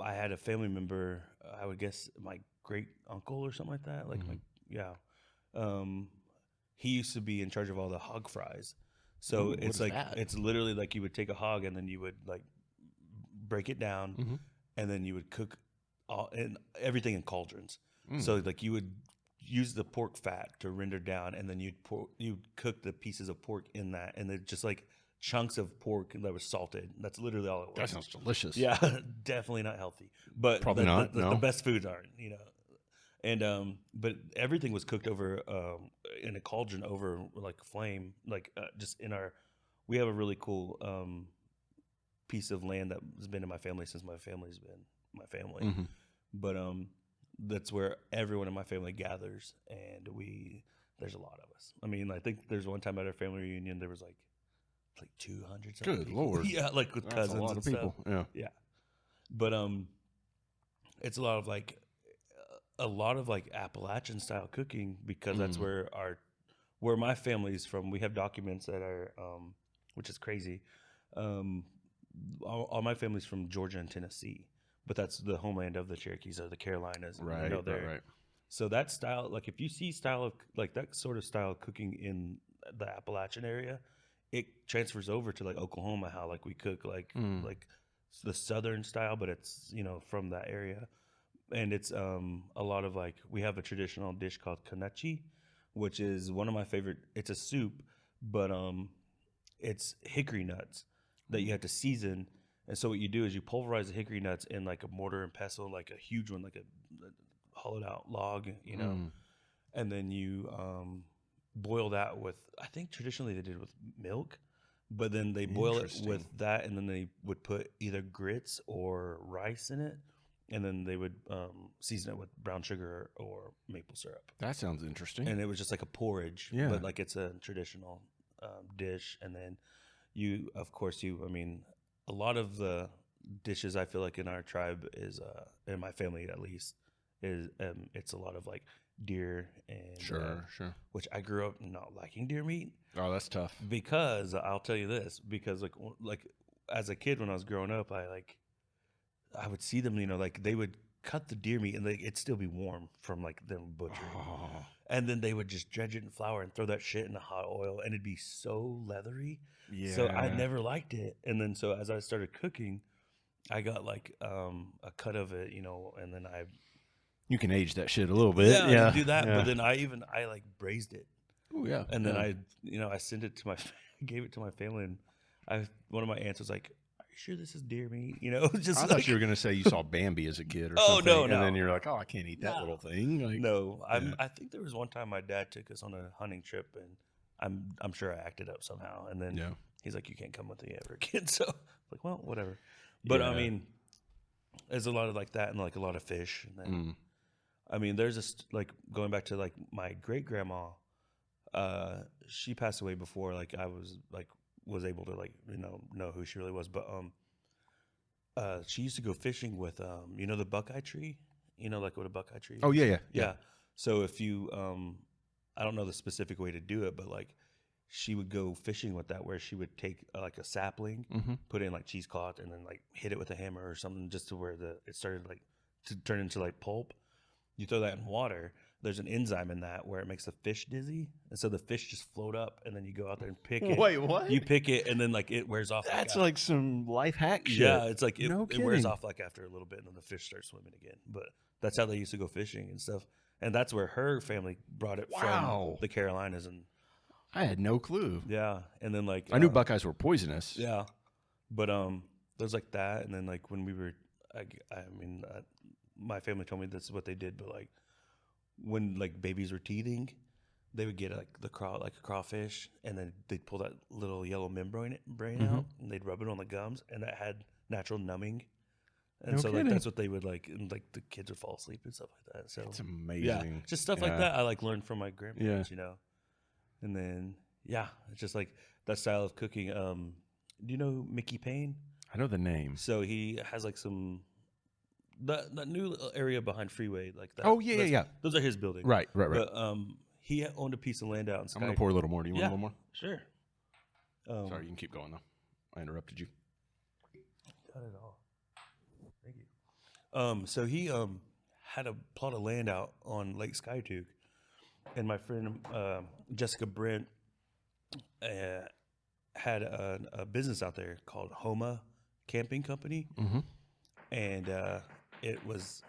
I had a family member, I would guess my great uncle or something like that. Like, he used to be in charge of all the hog fries. So it's like, it's literally like you would take a hog and then you would like break it down and then you would cook everything in cauldrons. So like you would use the pork fat to render down, and then you'd cook the pieces of pork in that, and then just like chunks of pork that was salted. That's literally all it was. That sounds delicious. Yeah, definitely not healthy, but probably not. The best foods aren't, And but everything was cooked over in a cauldron over like flame, like just in our. We have a really cool piece of land that has been in my family since my family's been my family, but that's where everyone in my family gathers, and there's a lot of us. I mean, I think there's one time at our family reunion there was like 200. Good people. Lord! Yeah, like with cousins a lot and of people. Stuff. Yeah. But it's a lot of like Appalachian style cooking, because that's where my family's from. We have documents that are which is crazy. All my family's from Georgia and Tennessee. But that's the homeland of the Cherokees or the Carolinas. Right, right. So that style, like if you see style of like that sort of style of cooking in the Appalachian area, it transfers over to like Oklahoma, how like we cook like the southern style, but it's from that area, and it's a lot of like we have a traditional dish called kanachi, which is one of my favorite. It's a soup, but it's hickory nuts that you have to season. And so what you do is you pulverize the hickory nuts in like a mortar and pestle, like a huge one, like a hollowed out log, you know, and then you boil that with, I think traditionally they did with milk, but then they boil it with that, and then they would put either grits or rice in it, and then they would season it with brown sugar or maple syrup. That sounds interesting. And it was just like a porridge, but like it's a traditional dish. And then you, of course, I mean, a lot of the dishes I feel like in our tribe is, in my family at least, is it's a lot of like deer and sure. Which I grew up not liking deer meat. Oh, that's tough. Because I'll tell you this, because like as a kid when I was growing up, I would see them, you know, like they would cut the deer meat and it'd still be warm from like them butchering. Oh. And then they would just dredge it in flour and throw that shit in the hot oil, and it'd be so leathery. Yeah. So I never liked it. And then so as I started cooking, I got like a cut of it, you know, and then you can age that shit a little bit. Yeah. I do that. Yeah. But then I like braised it. Oh yeah. And then I sent it to gave it to my family, and one of my aunts was like, "Are you sure this is deer meat?" You know, just I thought you were gonna say you saw Bambi as a kid or something. No. And then you're like, "Oh, I can't eat that little thing." Like, no, I think there was one time my dad took us on a hunting trip, and I'm sure I acted up somehow, and then he's like, "You can't come with me ever again." So like, well, whatever. But I mean, there's a lot of like that, and like a lot of fish, and then I mean, there's this like going back to like my great grandma. She passed away before like I was able to like know who she really was, but she used to go fishing with you know the buckeye tree, you know, like what a buckeye tree is? Oh yeah. So if you I don't know the specific way to do it, but like she would go fishing with that, where she would take like a sapling, put it in like cheesecloth, and then like hit it with a hammer or something, just to where it started like to turn into like pulp. You throw that in water. There's an enzyme in that where it makes the fish dizzy, and so the fish just float up, and then you go out there and pick it. Wait, what? You pick it, and then like it wears off. That's like some life hack shit. Yeah, it's like it wears off like after a little bit, and then the fish starts swimming again. But that's how they used to go fishing and stuff, and that's where her family brought it from, the Carolinas. And I had no clue. Yeah, and then like I knew buckeyes were poisonous. Yeah, but there's like that, and then like when we were, my family told me this is what they did, but like when like babies were teething, they would get like a crawfish, and then they'd pull that little yellow membrane out, and they'd rub it on the gums, and that had natural numbing. And so like that's what they would like, and like the kids would fall asleep and stuff like that. So it's amazing. Yeah, just stuff like that I like learned from my grandparents, you know. And then it's just like that style of cooking. Do you know Mickey Payne? I know the name. So he has like that new area behind Freeway, like that. Oh yeah. Those are his buildings. Right. But he owned a piece of land out in Sky. I'm gonna pour a little more. Do you want a little more? Sure. Sorry, you can keep going though. I interrupted you. Got it all. Thank you. So he had a plot of land out on Lake Skytook, and my friend Jessica Brent had a business out there called Homa Camping Company, and it was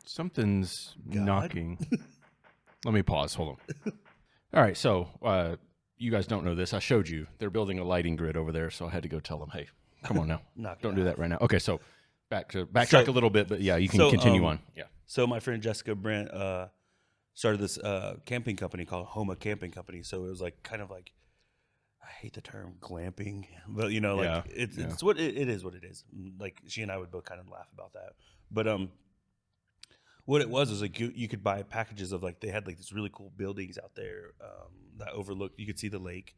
something's knocking. Let me pause. Hold on. All right, so you guys don't know this. I showed you. They're building a lighting grid over there, so I had to go tell them, hey, come on now. Don't do that right now. Okay, so backtrack a little bit, but yeah, you can continue on. Yeah. So my friend Jessica Brent started this camping company called Homa Camping Company. So it was like kind of like, I hate the term glamping, but you know, like it's what it is. What it is. Like she and I would both kind of laugh about that. But what it was like you could buy packages of like they had like these really cool buildings out there that overlooked. You could see the lake.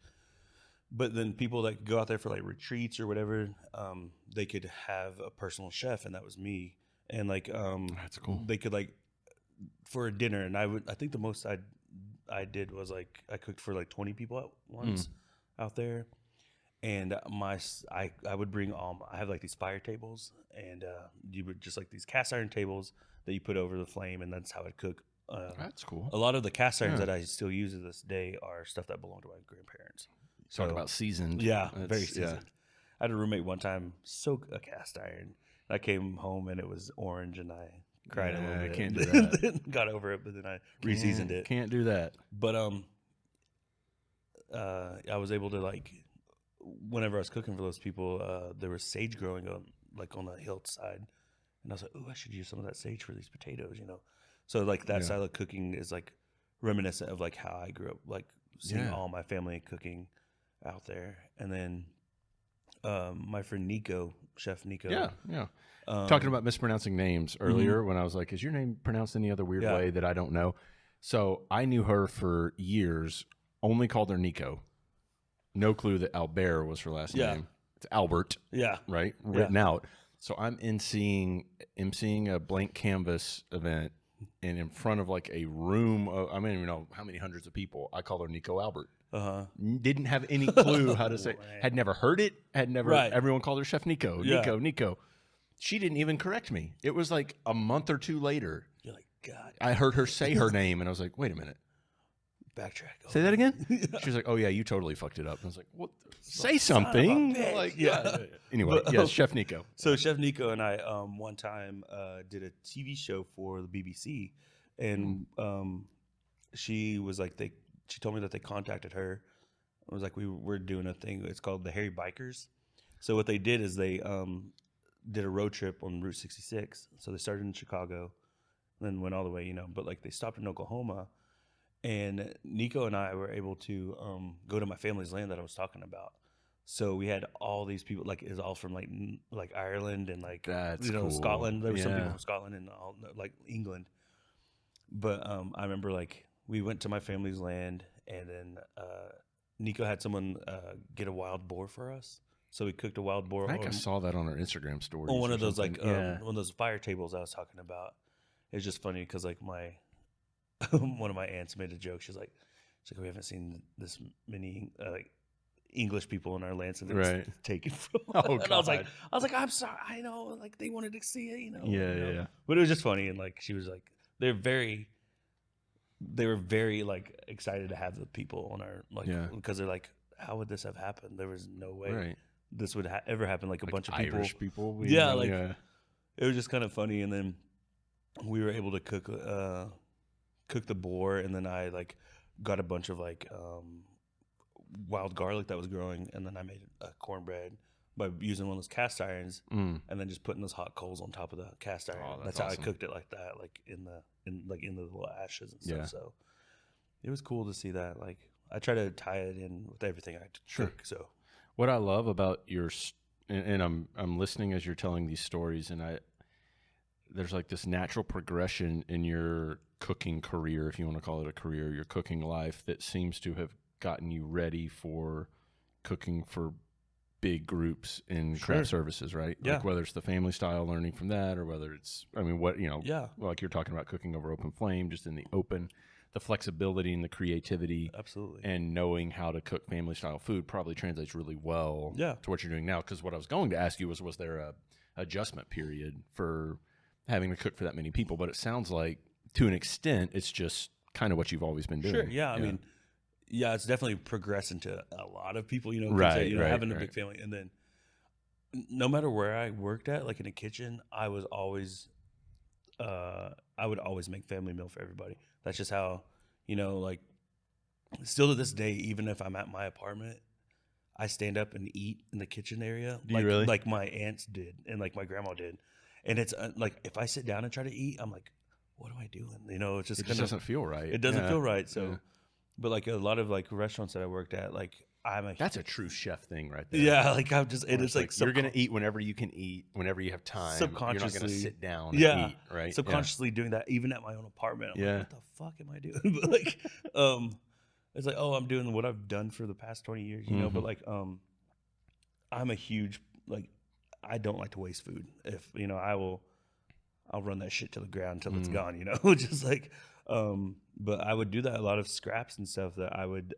But then people that could go out there for like retreats or whatever, they could have a personal chef, and that was me. And like that's cool. They could like for a dinner, and I think the most I did was like I cooked for like 20 people at once. Out there, and I would bring I have like these fire tables, and you would just like these cast iron tables that you put over the flame, and that's how I'd cook. That's cool. A lot of the cast irons that I still use to this day are stuff that belonged to my grandparents. Talk about seasoned. Yeah, very seasoned. I had a roommate one time soak a cast iron. I came home and it was orange, and I cried a little bit. I can't do that. Then got over it, but then I re-seasoned it. Can't do that. But I was able to, like, whenever I was cooking for those people, there was sage growing on the hillside, and I was like, "Oh, I should use some of that sage for these potatoes," you know. So like that style of cooking is like reminiscent of like how I grew up, like seeing all my family cooking out there. And then my friend Nico, Chef Nico, talking about mispronouncing names earlier when I was like, "Is your name pronounced any other weird way that I don't know?" So I knew her for years. Only called her Nico. No clue that Albert was her last name. It's Albert. Yeah. Right? Written out. So I'm seeing a blank canvas event, and in front of like a room of, I don't even know how many hundreds of people. I call her Nico Albert. Didn't have any clue how to say. Had never heard it. Had never. Everyone called her Chef Nico. Nico. She didn't even correct me. It was like a month or two later. You're like, God. I heard her say her name, and I was like, wait a minute. Backtrack. Say that again? She was like, "Oh yeah, you totally fucked it up." And I was like, "What? Say something!" Like, Anyway, yes, Chef Nico. So Chef Nico and I, one time, did a TV show for the BBC, and she was like, she told me that they contacted her. It was like, we're doing a thing. It's called the Hairy Bikers. So what they did is they did a road trip on Route 66. So they started in Chicago, then went all the way, you know. But like they stopped in Oklahoma. And Nico and I were able to go to my family's land that I was talking about. So we had all these people, like, is all from like Ireland and like cool. Scotland. There were some people from Scotland and all, like England. But I remember like we went to my family's land, and then Nico had someone get a wild boar for us. So we cooked a wild boar. I think I saw that on our Instagram story. On one of those one of those fire tables I was talking about. It was just funny because like one of my aunts made a joke. She's like, we haven't seen this many like English people in our land since it was taken from. Oh, and I was like, I'm sorry. I know, like they wanted to see it, you know. Yeah. But it was just funny, and like she was like, they were very like excited to have the people on our because they're like, how would this have happened? There was no way this would ever happen. Like a bunch of Irish people. It was just kind of funny, and then we were able to cook the boar, and then I like got a bunch of like wild garlic that was growing, and then I made a cornbread by using one of those cast irons, and then just putting those hot coals on top of the cast iron. That's how awesome. I cooked it like that, like in the little ashes and stuff. So it was cool to see that. Like I try to tie it in with everything I cook. So what I love about and I'm listening as you're telling these stories, and there's like this natural progression in your cooking career, if you want to call it a career, your cooking life, that seems to have gotten you ready for cooking for big groups in craft services, right? Yeah. Like whether it's the family style, learning from that, or whether it's, like you're talking about cooking over open flame, just in the open, the flexibility and the creativity. Absolutely. And knowing how to cook family style food probably translates really well to what you're doing now. Because what I was going to ask you was there a adjustment period for having to cook for that many people? But it sounds like to an extent, it's just kind of what you've always been doing. Sure. Yeah. I mean, it's definitely progressing to a lot of people, having a big family. And then no matter where I worked at, like in a kitchen, I would always make family meal for everybody. That's just how, like still to this day, even if I'm at my apartment, I stand up and eat in the kitchen area. Do you really? Like my aunts did and like my grandma did. And it's like, if I sit down and try to eat, I'm like, what am I doing? It just doesn't feel right. It doesn't feel right. So, but like a lot of like restaurants that I worked at, like that's a true chef thing right there. Yeah. Like I'm just, it's like you're going to eat whenever you can eat, whenever you have time. Subconsciously. You're not going to sit down and eat, right? Subconsciously doing that even at my own apartment. I'm like, what the fuck am I doing? But like, it's like, I'm doing what I've done for the past 20 years, you know, but like, I'm a huge, like, I don't like to waste food. If, I'll run that shit to the ground until it's gone, just like, but I would do that. A lot of scraps and stuff that I would,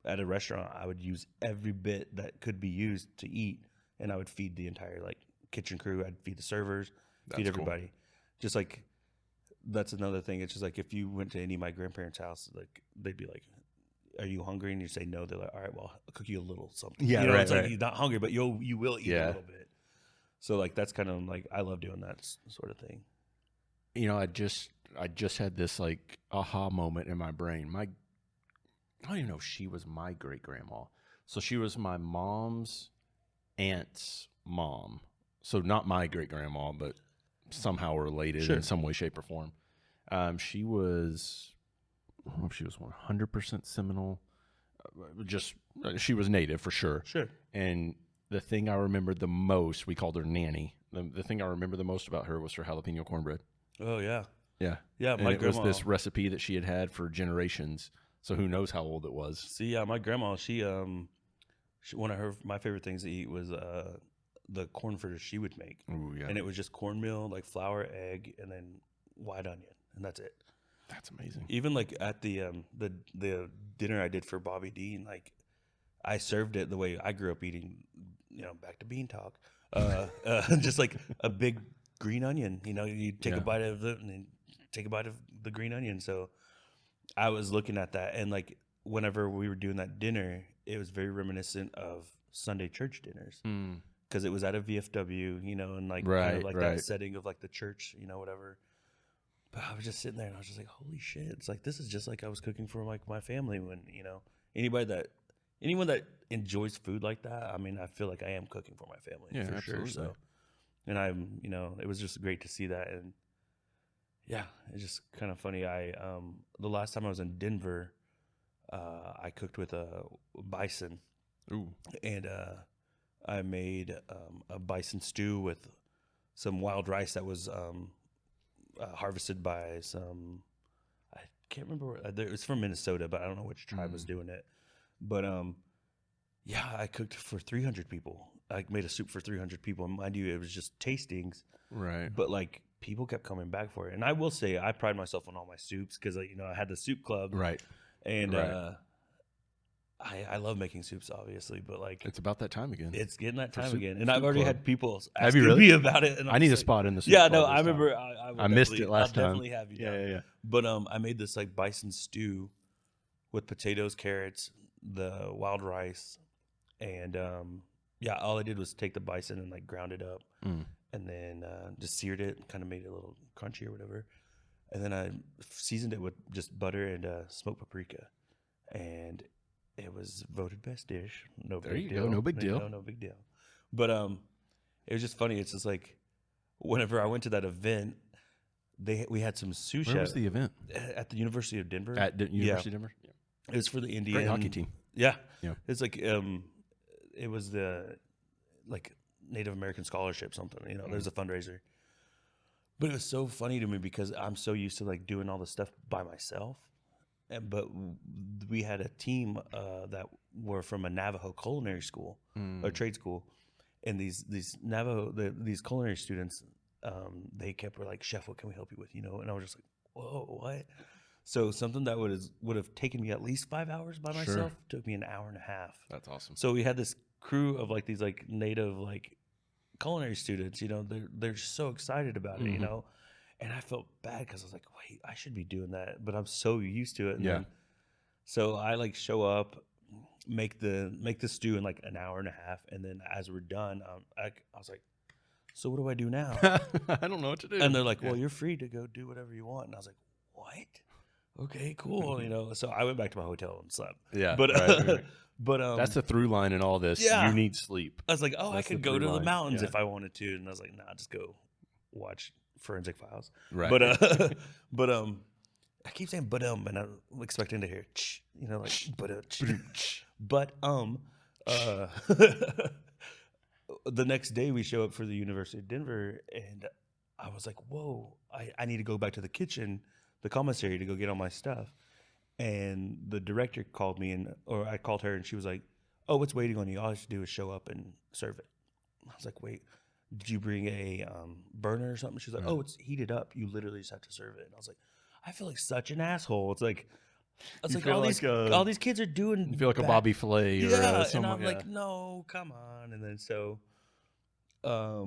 at a restaurant, I would use every bit that could be used to eat. And I would feed the entire like kitchen crew. I'd feed the servers, feed everybody. Cool. Just like, that's another thing. It's just like, if you went to any of my grandparents' house, like they'd be like, are you hungry? And you say no. They're like, all right, well, I'll cook you a little something. Yeah, it's like you're not hungry, but you will eat a little bit. So like that's kind of like, I love doing that sort of thing. I just had this like aha moment in my brain. I don't even know if she was my great grandma. So she was my mom's aunt's mom. So not my great grandma, but somehow related in some way, shape, or form. She was, I don't know if she was 100% Seminole. She was native for sure. Sure. And the thing I remembered the most, we called her Nanny. The thing I remember the most about her was her jalapeno cornbread. Oh yeah. Yeah. Yeah. And it was this recipe that she had for generations. So who knows how old it was? See, yeah, my grandma, she one of my favorite things to eat was the corn fritters she would make. Ooh, yeah. And it was just cornmeal, like flour, egg, and then white onion, and that's it. That's amazing. Even like at the dinner I did for Bobby Dean, like I served it the way I grew up eating, back to bean talk, just like a big green onion. You take a bite of it and then take a bite of the green onion. So I was looking at that, and like whenever we were doing that dinner, it was very reminiscent of Sunday church dinners because it was at a VFW, and like kind of like that setting of like the church, whatever. But I was just sitting there and I was just like, holy shit. It's like, this is just like I was cooking for like my family when, anyone that enjoys food like that. I mean, I feel like I am cooking for my family for sure. So, and I'm, it was just great to see that. And yeah, it's just kind of funny. The last time I was in Denver, I cooked with a bison. Ooh. And, I made, a bison stew with some wild rice that was, harvested by some, I can't remember it was from Minnesota, but I don't know which tribe was doing it. But yeah, I cooked for 300 people. I made a soup for 300 people, and mind you, it was just tastings, right? But like people kept coming back for it, and I will say I pride myself on all my soups because I had the soup club, right? And I love making soups, obviously, but like it's about that time again. It's getting that time again, and I've already had people asking me about it. And I need a spot in the soup. Yeah, no, I remember. I missed it last time. I'll definitely have you. Yeah. But I made this like bison stew with potatoes, carrots, the wild rice, and all I did was take the bison and like ground it up, and then just seared it, kind of made it a little crunchy or whatever, and then I seasoned it with just butter and smoked paprika, and it was voted best dish. No big deal. No big deal. No big deal. But it was just funny. It's just like whenever I went to that event, we had some sous chefs. Where was the event? At the University of Denver. At the University of Denver? Yeah. It was for the Indian great hockey team. Yeah. It's like it was the like Native American scholarship something. There's a fundraiser. But it was so funny to me because I'm so used to like doing all this stuff by myself. But we had a team that were from a Navajo culinary school or trade school, and these Navajo these culinary students, they were like, "Chef, what can we help you with?" And I was just like, "Whoa, what?" So something that would have taken me at least 5 hours by myself took me an hour and a half. That's awesome. So we had this crew of like these like native like culinary students. They're just so excited about it. And I felt bad because I was like, wait, I should be doing that. But I'm so used to it. And then, so I like show up, make the stew in like an hour and a half. And then as we're done, I was like, so what do I do now? I don't know what to do. And they're like, well, you're free to go do whatever you want. And I was like, what? Okay, cool. So I went back to my hotel and slept. Yeah. But, right. But that's the through line in all this. Yeah. You need sleep. I was like, I could go to the mountains if I wanted to. And I was like, nah, just go watch Forensic Files. Right. But I keep saying and I'm expecting to hear but the next day we show up for the University of Denver, and I was like, whoa, I need to go back to the kitchen, the commissary, to go get all my stuff. And the director called me, or I called her, and she was like, oh, it's waiting on you. All you have to do is show up and serve it. I was like, wait, did you bring a burner or something? She's like, oh, it's heated up. You literally just have to serve it. And I was like, I feel like such an asshole. It's like, all these kids are doing. You feel like a Bobby Flay or someone. And I'm like, no, come on. And then so, I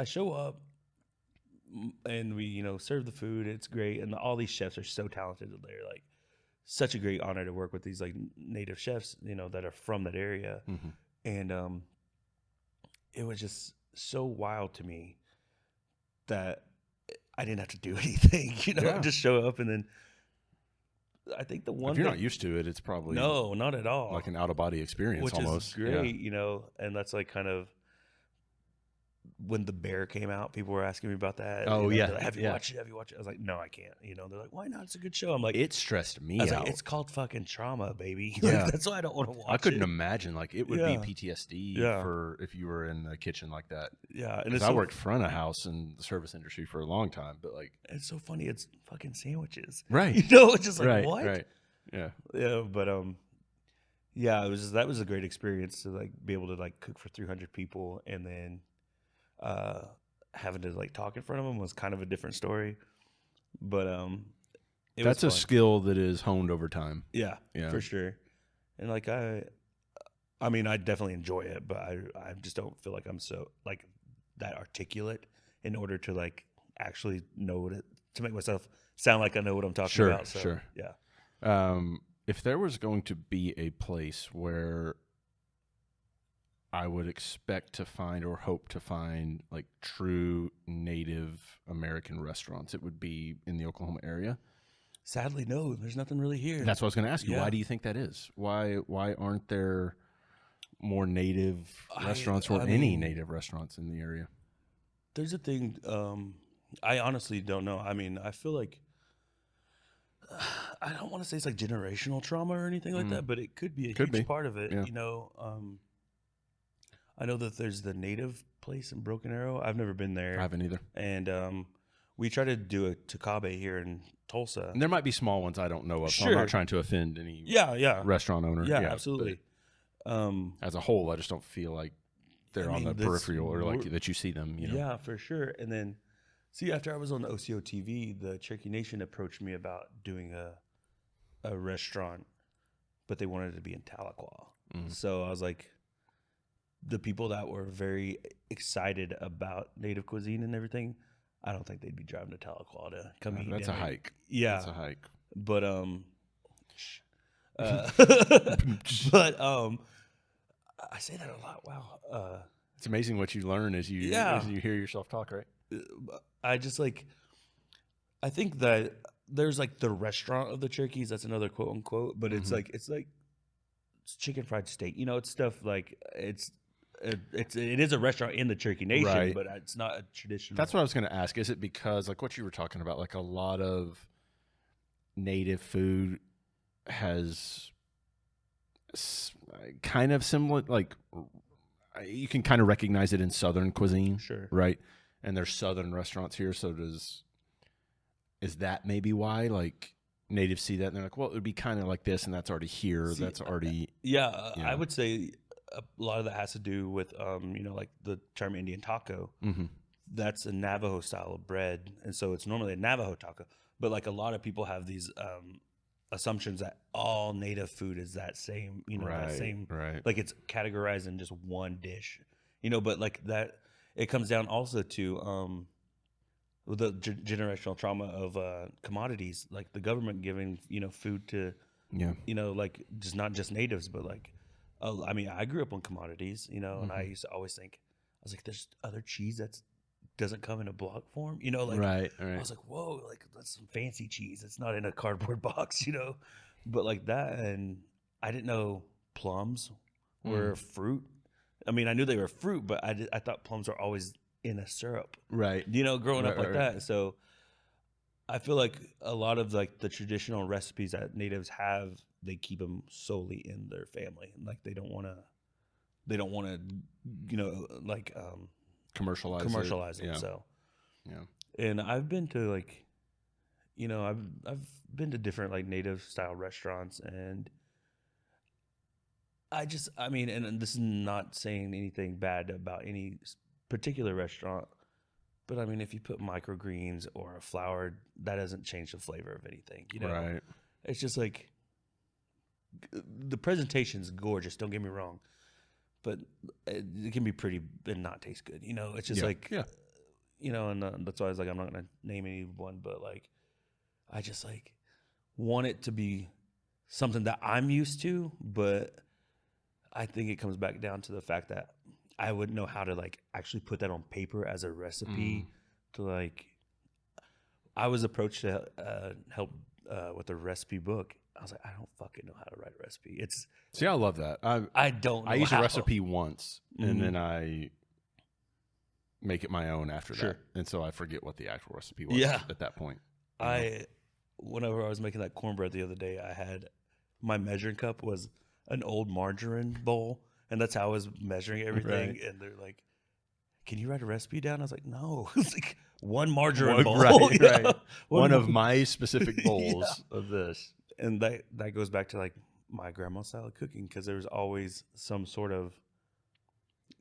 show up, and we serve the food. It's great, and all these chefs are so talented. They're like such a great honor to work with these like native chefs, that are from that area, and it was just so wild to me that I didn't have to do anything, Yeah. just show up. And then I think the one If you're thing, not used to it, it's probably no, not at all. like an out of body experience Which almost. is great, and that's like kind of when the bear came out, people were asking me about that. Oh, They're yeah, like, have you yeah. watched it? Have you watched it? I was like, no, I can't. They're like, why not? It's a good show. I'm like, It stressed me I was out. like, it's called fucking trauma, baby. Yeah. Like, that's why I don't want to watch it. I couldn't imagine. Like, it would Yeah. be PTSD Yeah. for if you were in a kitchen like that. Yeah, and Because it's I so, worked front of house in the service industry for a long time, but like, it's so funny. It's fucking sandwiches. right, It's just like, right, what? right, yeah. Yeah, but yeah, that was a great experience to like be able to like cook for 300 people, and then having to like talk in front of them was kind of a different story. But it That's a was fun. skill that is honed over time. Yeah, Yeah. for sure. And like I mean, I definitely enjoy it, but I just don't feel like I'm so like that articulate in order to like actually know what to make myself sound like I know what I'm talking Sure, about. So, sure. yeah. If there was going to be a place where I would expect to find or hope to find like true Native American restaurants, it would be in the Oklahoma area. Sadly, no, there's nothing really here. That's what I was going to ask you. Yeah. Why do you think that is? Why aren't there more Native restaurants or I any mean, Native restaurants in the area? There's a thing. I honestly don't know. I mean, I feel like I don't want to say it's like generational trauma or anything like that, but it could be a huge part of it. Yeah. I know that there's the Native place in Broken Arrow. I've never been there. I haven't either. And we tried to do a Takabe here in Tulsa. And there might be small ones I don't know of. So I'm Sure. not trying to offend any Yeah. restaurant owner. Yeah, absolutely. But as a whole, I just don't feel like they're on the peripheral or like that you see them. Yeah, for sure. And then, see, after I was on the OCO TV, the Cherokee Nation approached me about doing a restaurant, but they wanted it to be in Tahlequah. So I was like, the people that were very excited about Native cuisine and everything, I don't think they'd be driving to Tahlequah to come eat. That's a hike. Yeah, That's a hike. but but I say that a lot. Wow. It's amazing what you learn as you hear yourself talk, right? I just like, I think that there's like the restaurant of the Cherokees. That's another quote unquote, but it's like it's chicken fried steak. It's stuff like it is a restaurant in the Cherokee Nation, Right. but it's not a traditional. That's what I was going to ask. Is it because like what you were talking about, like a lot of Native food has kind of similar, like you can kind of recognize it in Southern cuisine, Sure. right? And there's Southern restaurants here, so is that maybe why like Natives see that and they're like, well, it would be kind of like this, and that's already here. That's already I would say a lot of that has to do with like the term Indian taco. That's a Navajo style of bread, and so it's normally a Navajo taco. But like a lot of people have these assumptions that all Native food is that same, right, that same, right. like it's categorized in just one dish, but like that, it comes down also to the generational trauma of commodities, like the government giving, food to, like just not just Natives, but like, I mean, I grew up on commodities, and I used to always think, I was like, there's other cheese that's doesn't come in a block form, like right. I was like, whoa, like that's some fancy cheese. It's not in a cardboard box, but like that. And I didn't know plums were fruit. I mean, I knew they were fruit, but I thought plums were always in a syrup, right. Growing up like right. that. So I feel like a lot of like the traditional recipes that Natives have, they keep them solely in their family. Like they don't want to, like, commercialize it. Yeah. So, yeah. And I've been to like, I've been to different like Native style restaurants, and I mean, and this is not saying anything bad about any particular restaurant, but I mean, if you put microgreens or a flour, that doesn't change the flavor of anything, Right. It's just like the presentation's gorgeous. Don't get me wrong. But it can be pretty and not taste good. It's just like, and that's why I was like, I'm not going to name anyone, but like, I just like want it to be something that I'm used to, but I think it comes back down to the fact that I wouldn't know how to like actually put that on paper as a recipe to like, I was approached to help with a recipe book. I was like, I don't fucking know how to write a recipe. See, I love that. I don't know I use how. a recipe once, and Mhm. then I make it my own after Sure. that. And so I forget what the actual recipe was Yeah. at that point. you know? Whenever I was making that cornbread the other day, I had my measuring cup was an old margarine bowl, and that's how I was measuring everything. Right. And they're like, "Can you write a recipe down?" I was like, "No." It's like one margarine bowl, Right, yeah. right. One of mar- my specific bowls Yeah. of this. And that goes back to like my grandma's style of cooking, because there was always some sort of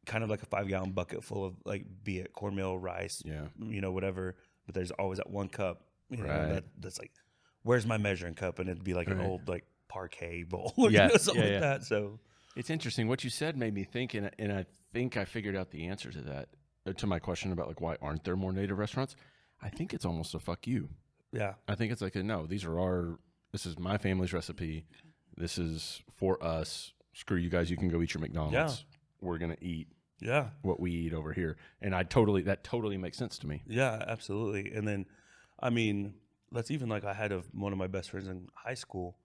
kind of like a 5-gallon bucket full of like, be it cornmeal, rice, Yeah. whatever. But there's always that one cup, Right. that's like, where's my measuring cup? And it'd be like an Right. old like parquet bowl, or Yes, something yeah, like yeah. that. So It's interesting. What you said made me think, and I think I figured out the answer to that, to my question about like why aren't there more native restaurants? I think it's almost a fuck you. yeah, I think it's like no, this is my family's recipe. This is for us. Screw you guys. You can go eat your McDonald's. We're gonna eat yeah, what we eat over here, and that totally makes sense to me. yeah, absolutely. And then, I mean, that's even like I had one of my best friends in high school.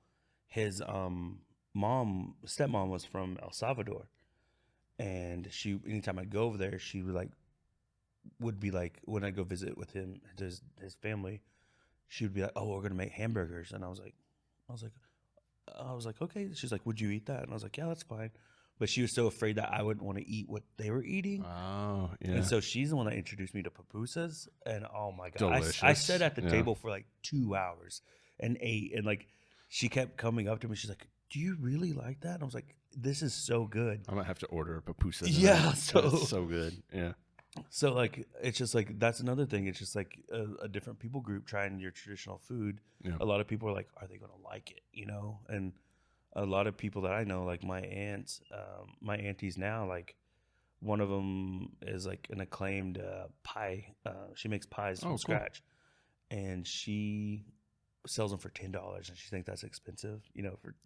His stepmom was from El Salvador, and anytime I'd go over there, she would be like, when I go visit with him, his family, she would be like, "Oh, we're gonna make hamburgers," and I was like, okay. She's like, "Would you eat that?" And I was like, "Yeah, that's fine." But she was so afraid that I wouldn't want to eat what they were eating. Oh, yeah. And so she's the one that introduced me to pupusas. And oh my God, Delicious. I sat at the Yeah. table for like 2 hours and ate. And like, she kept coming up to me. She's like, "Do you really like that?" And I was like, "This is so good." I might have to order a pupusa. Yeah, tonight. so- That's so good. Yeah. So like, it's just like, that's another thing. It's just like a different people group trying your traditional food. Yeah. A lot of people are like, are they going to like it? And a lot of people that I know, like my aunties now, like one of them is like an acclaimed pie. She makes pies from cool. scratch, and she sells them for $10, and she thinks that's expensive.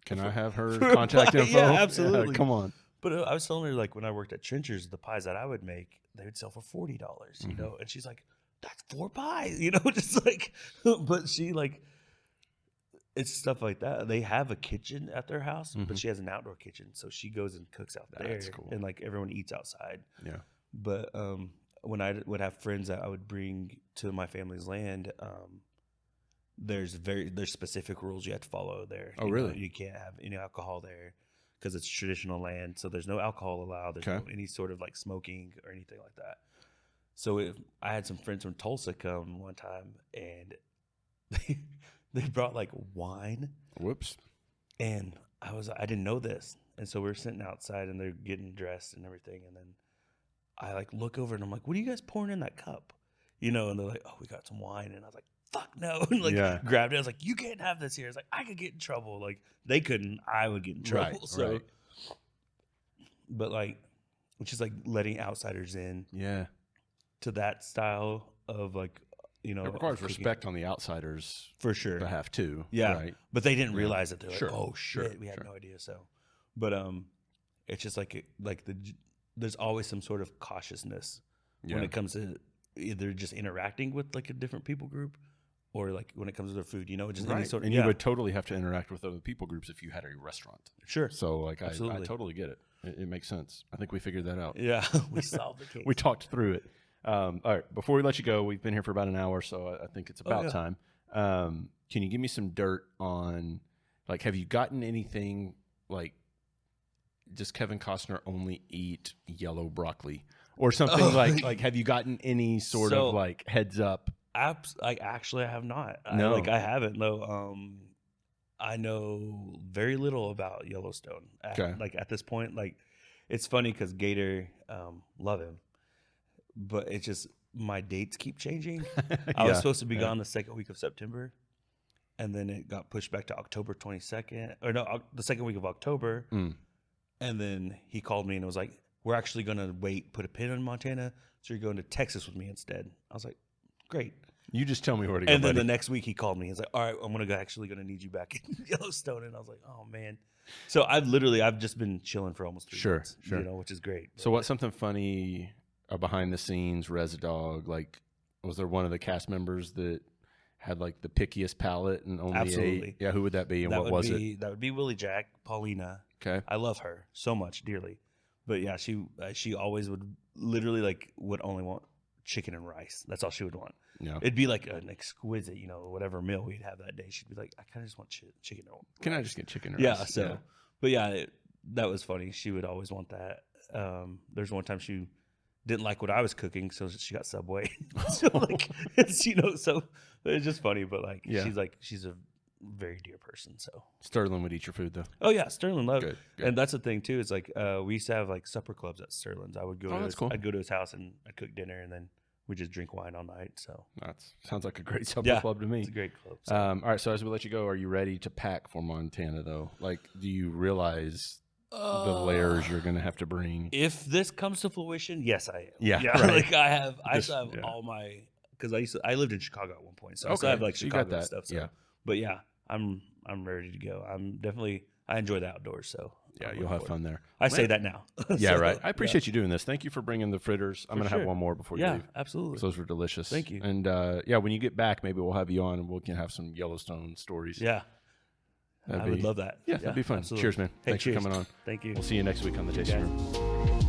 Can for- I have her for contact pie. info? Yeah, absolutely. Come on. But I was telling her, like, when I worked at Trencher's, the pies that I would make, they would sell for $40, Mhm. and she's like, "That's 4 pies," just like, but she like, it's stuff like that. They have a kitchen at their house, Mhm. but she has an outdoor kitchen, so she goes and cooks out there. That's cool. And like everyone eats outside. Yeah. But when I would have friends that I would bring to my family's land, there's specific rules you have to follow there. Oh, really? You can't have any alcohol there because it's traditional land. So there's no alcohol allowed. There's Okay. no any sort of like smoking or anything like that. So I had some friends from Tulsa come one time, and they brought like wine, Whoops. and I didn't know this. And so we're sitting outside, and they're getting dressed and everything. And then I like look over, and I'm like, "What are you guys pouring in that cup?" And they're like, "Oh, we got some wine." And I was like, "Fuck no." And like Yeah. grabbed it. I was like, "You can't have this here." It's like, I could get in trouble. Like they couldn't, I would get in trouble. Right, So, right. but like, it's just like letting outsiders in Yeah. to that style of like, It requires cooking. respect on the outsiders' For sure. behalf too. Yeah. Right. But they didn't Yeah. realize that. They're Sure, like, "Oh shit, sure, we had sure. no idea." So, but it's just like there's always some sort of cautiousness Yeah. when it comes to either just interacting with like a different people group, or like when it comes to their food. Just any Right. sort of And yeah, you would totally have to interact with other people groups if you had a restaurant. sure, So like I Absolutely. totally get it. It makes sense. I think we figured that out. yeah, we solved the case. We talked through it. All right. Before we let you go, we've been here for about an hour, so I think it's about yeah. time. Can you give me some dirt on, like, have you gotten anything like, does Kevin Costner only eat yellow broccoli or something Oh. like? Have you gotten any sort So- of like heads up? Actually, I have not. No. I haven't. No. I know very little about Yellowstone. Okay. Like at this point, like it's funny because Gator, love him, but it's just my dates keep changing. I was Yeah, supposed to be yeah. gone the second week of September, and then it got pushed back to October 22nd, or no, the second week of October. Mm. And then he called me and was like, "We're actually gonna put a pin in Montana, so you're going to Texas with me instead." I was like, "Great." You just tell me where to go. And then buddy. the next week he called me. He's like, "All right, I'm actually gonna need you back in Yellowstone." And I was like, "Oh man." So I've just been chilling for almost 3 Sure, months, sure. which is great. So what's something funny behind the scenes, Res Dog? Like, was there one of the cast members that had like the pickiest palate and only Absolutely. ate? Yeah, who would that be and what was it? That would be Willie Jack, Paulina. Okay. I love her so much dearly, but yeah, she always would literally like would only want chicken and rice. That's all she would want. Yeah. It'd be like an exquisite, whatever meal we'd have that day. She'd be like, I kind of just want chicken. Or Can rice. I just get chicken or Yeah. rice? So, but yeah, that was funny. She would always want that. There's one time she didn't like what I was cooking, so she got Subway. So like, so it's just funny. But like, she's a very dear person. So Sterling would eat your food though. oh yeah, Sterling loved. Good. And that's the thing too. It's like we used to have like supper clubs at Sterling's. I would go. That's cool. I'd go to his house and I'd cook dinner, and then we just drink wine all night. So That sounds like a great supper club to me. It's a great club. So. All right, so as we let you go, are you ready to pack for Montana though? Like, do you realize the layers you're going to have to bring? If this comes to fruition, yes, I am. Yeah, Right. Like I This- still have all my because I lived in Chicago at one point, so I Okay, still have like so you got Chicago that, stuff. So. yeah. But yeah, I'm ready to go. I enjoy the outdoors, so Yeah, I'm you'll looking have forward. fun there. I say that now. Yeah, So, right. I appreciate you doing this. Thank you for bringing the fritters. I'm For going to have sure. one more before you Yeah, leave. absolutely. Those were delicious. Thank you. And yeah, when you get back, maybe we'll have you on and we can have some Yellowstone stories. Yeah, I would love that. Yeah, that'd be fun. Absolutely. Cheers, man. Hey, Thanks cheers. for coming on. Thank you. We'll see you next week on the Tasting guys. Room.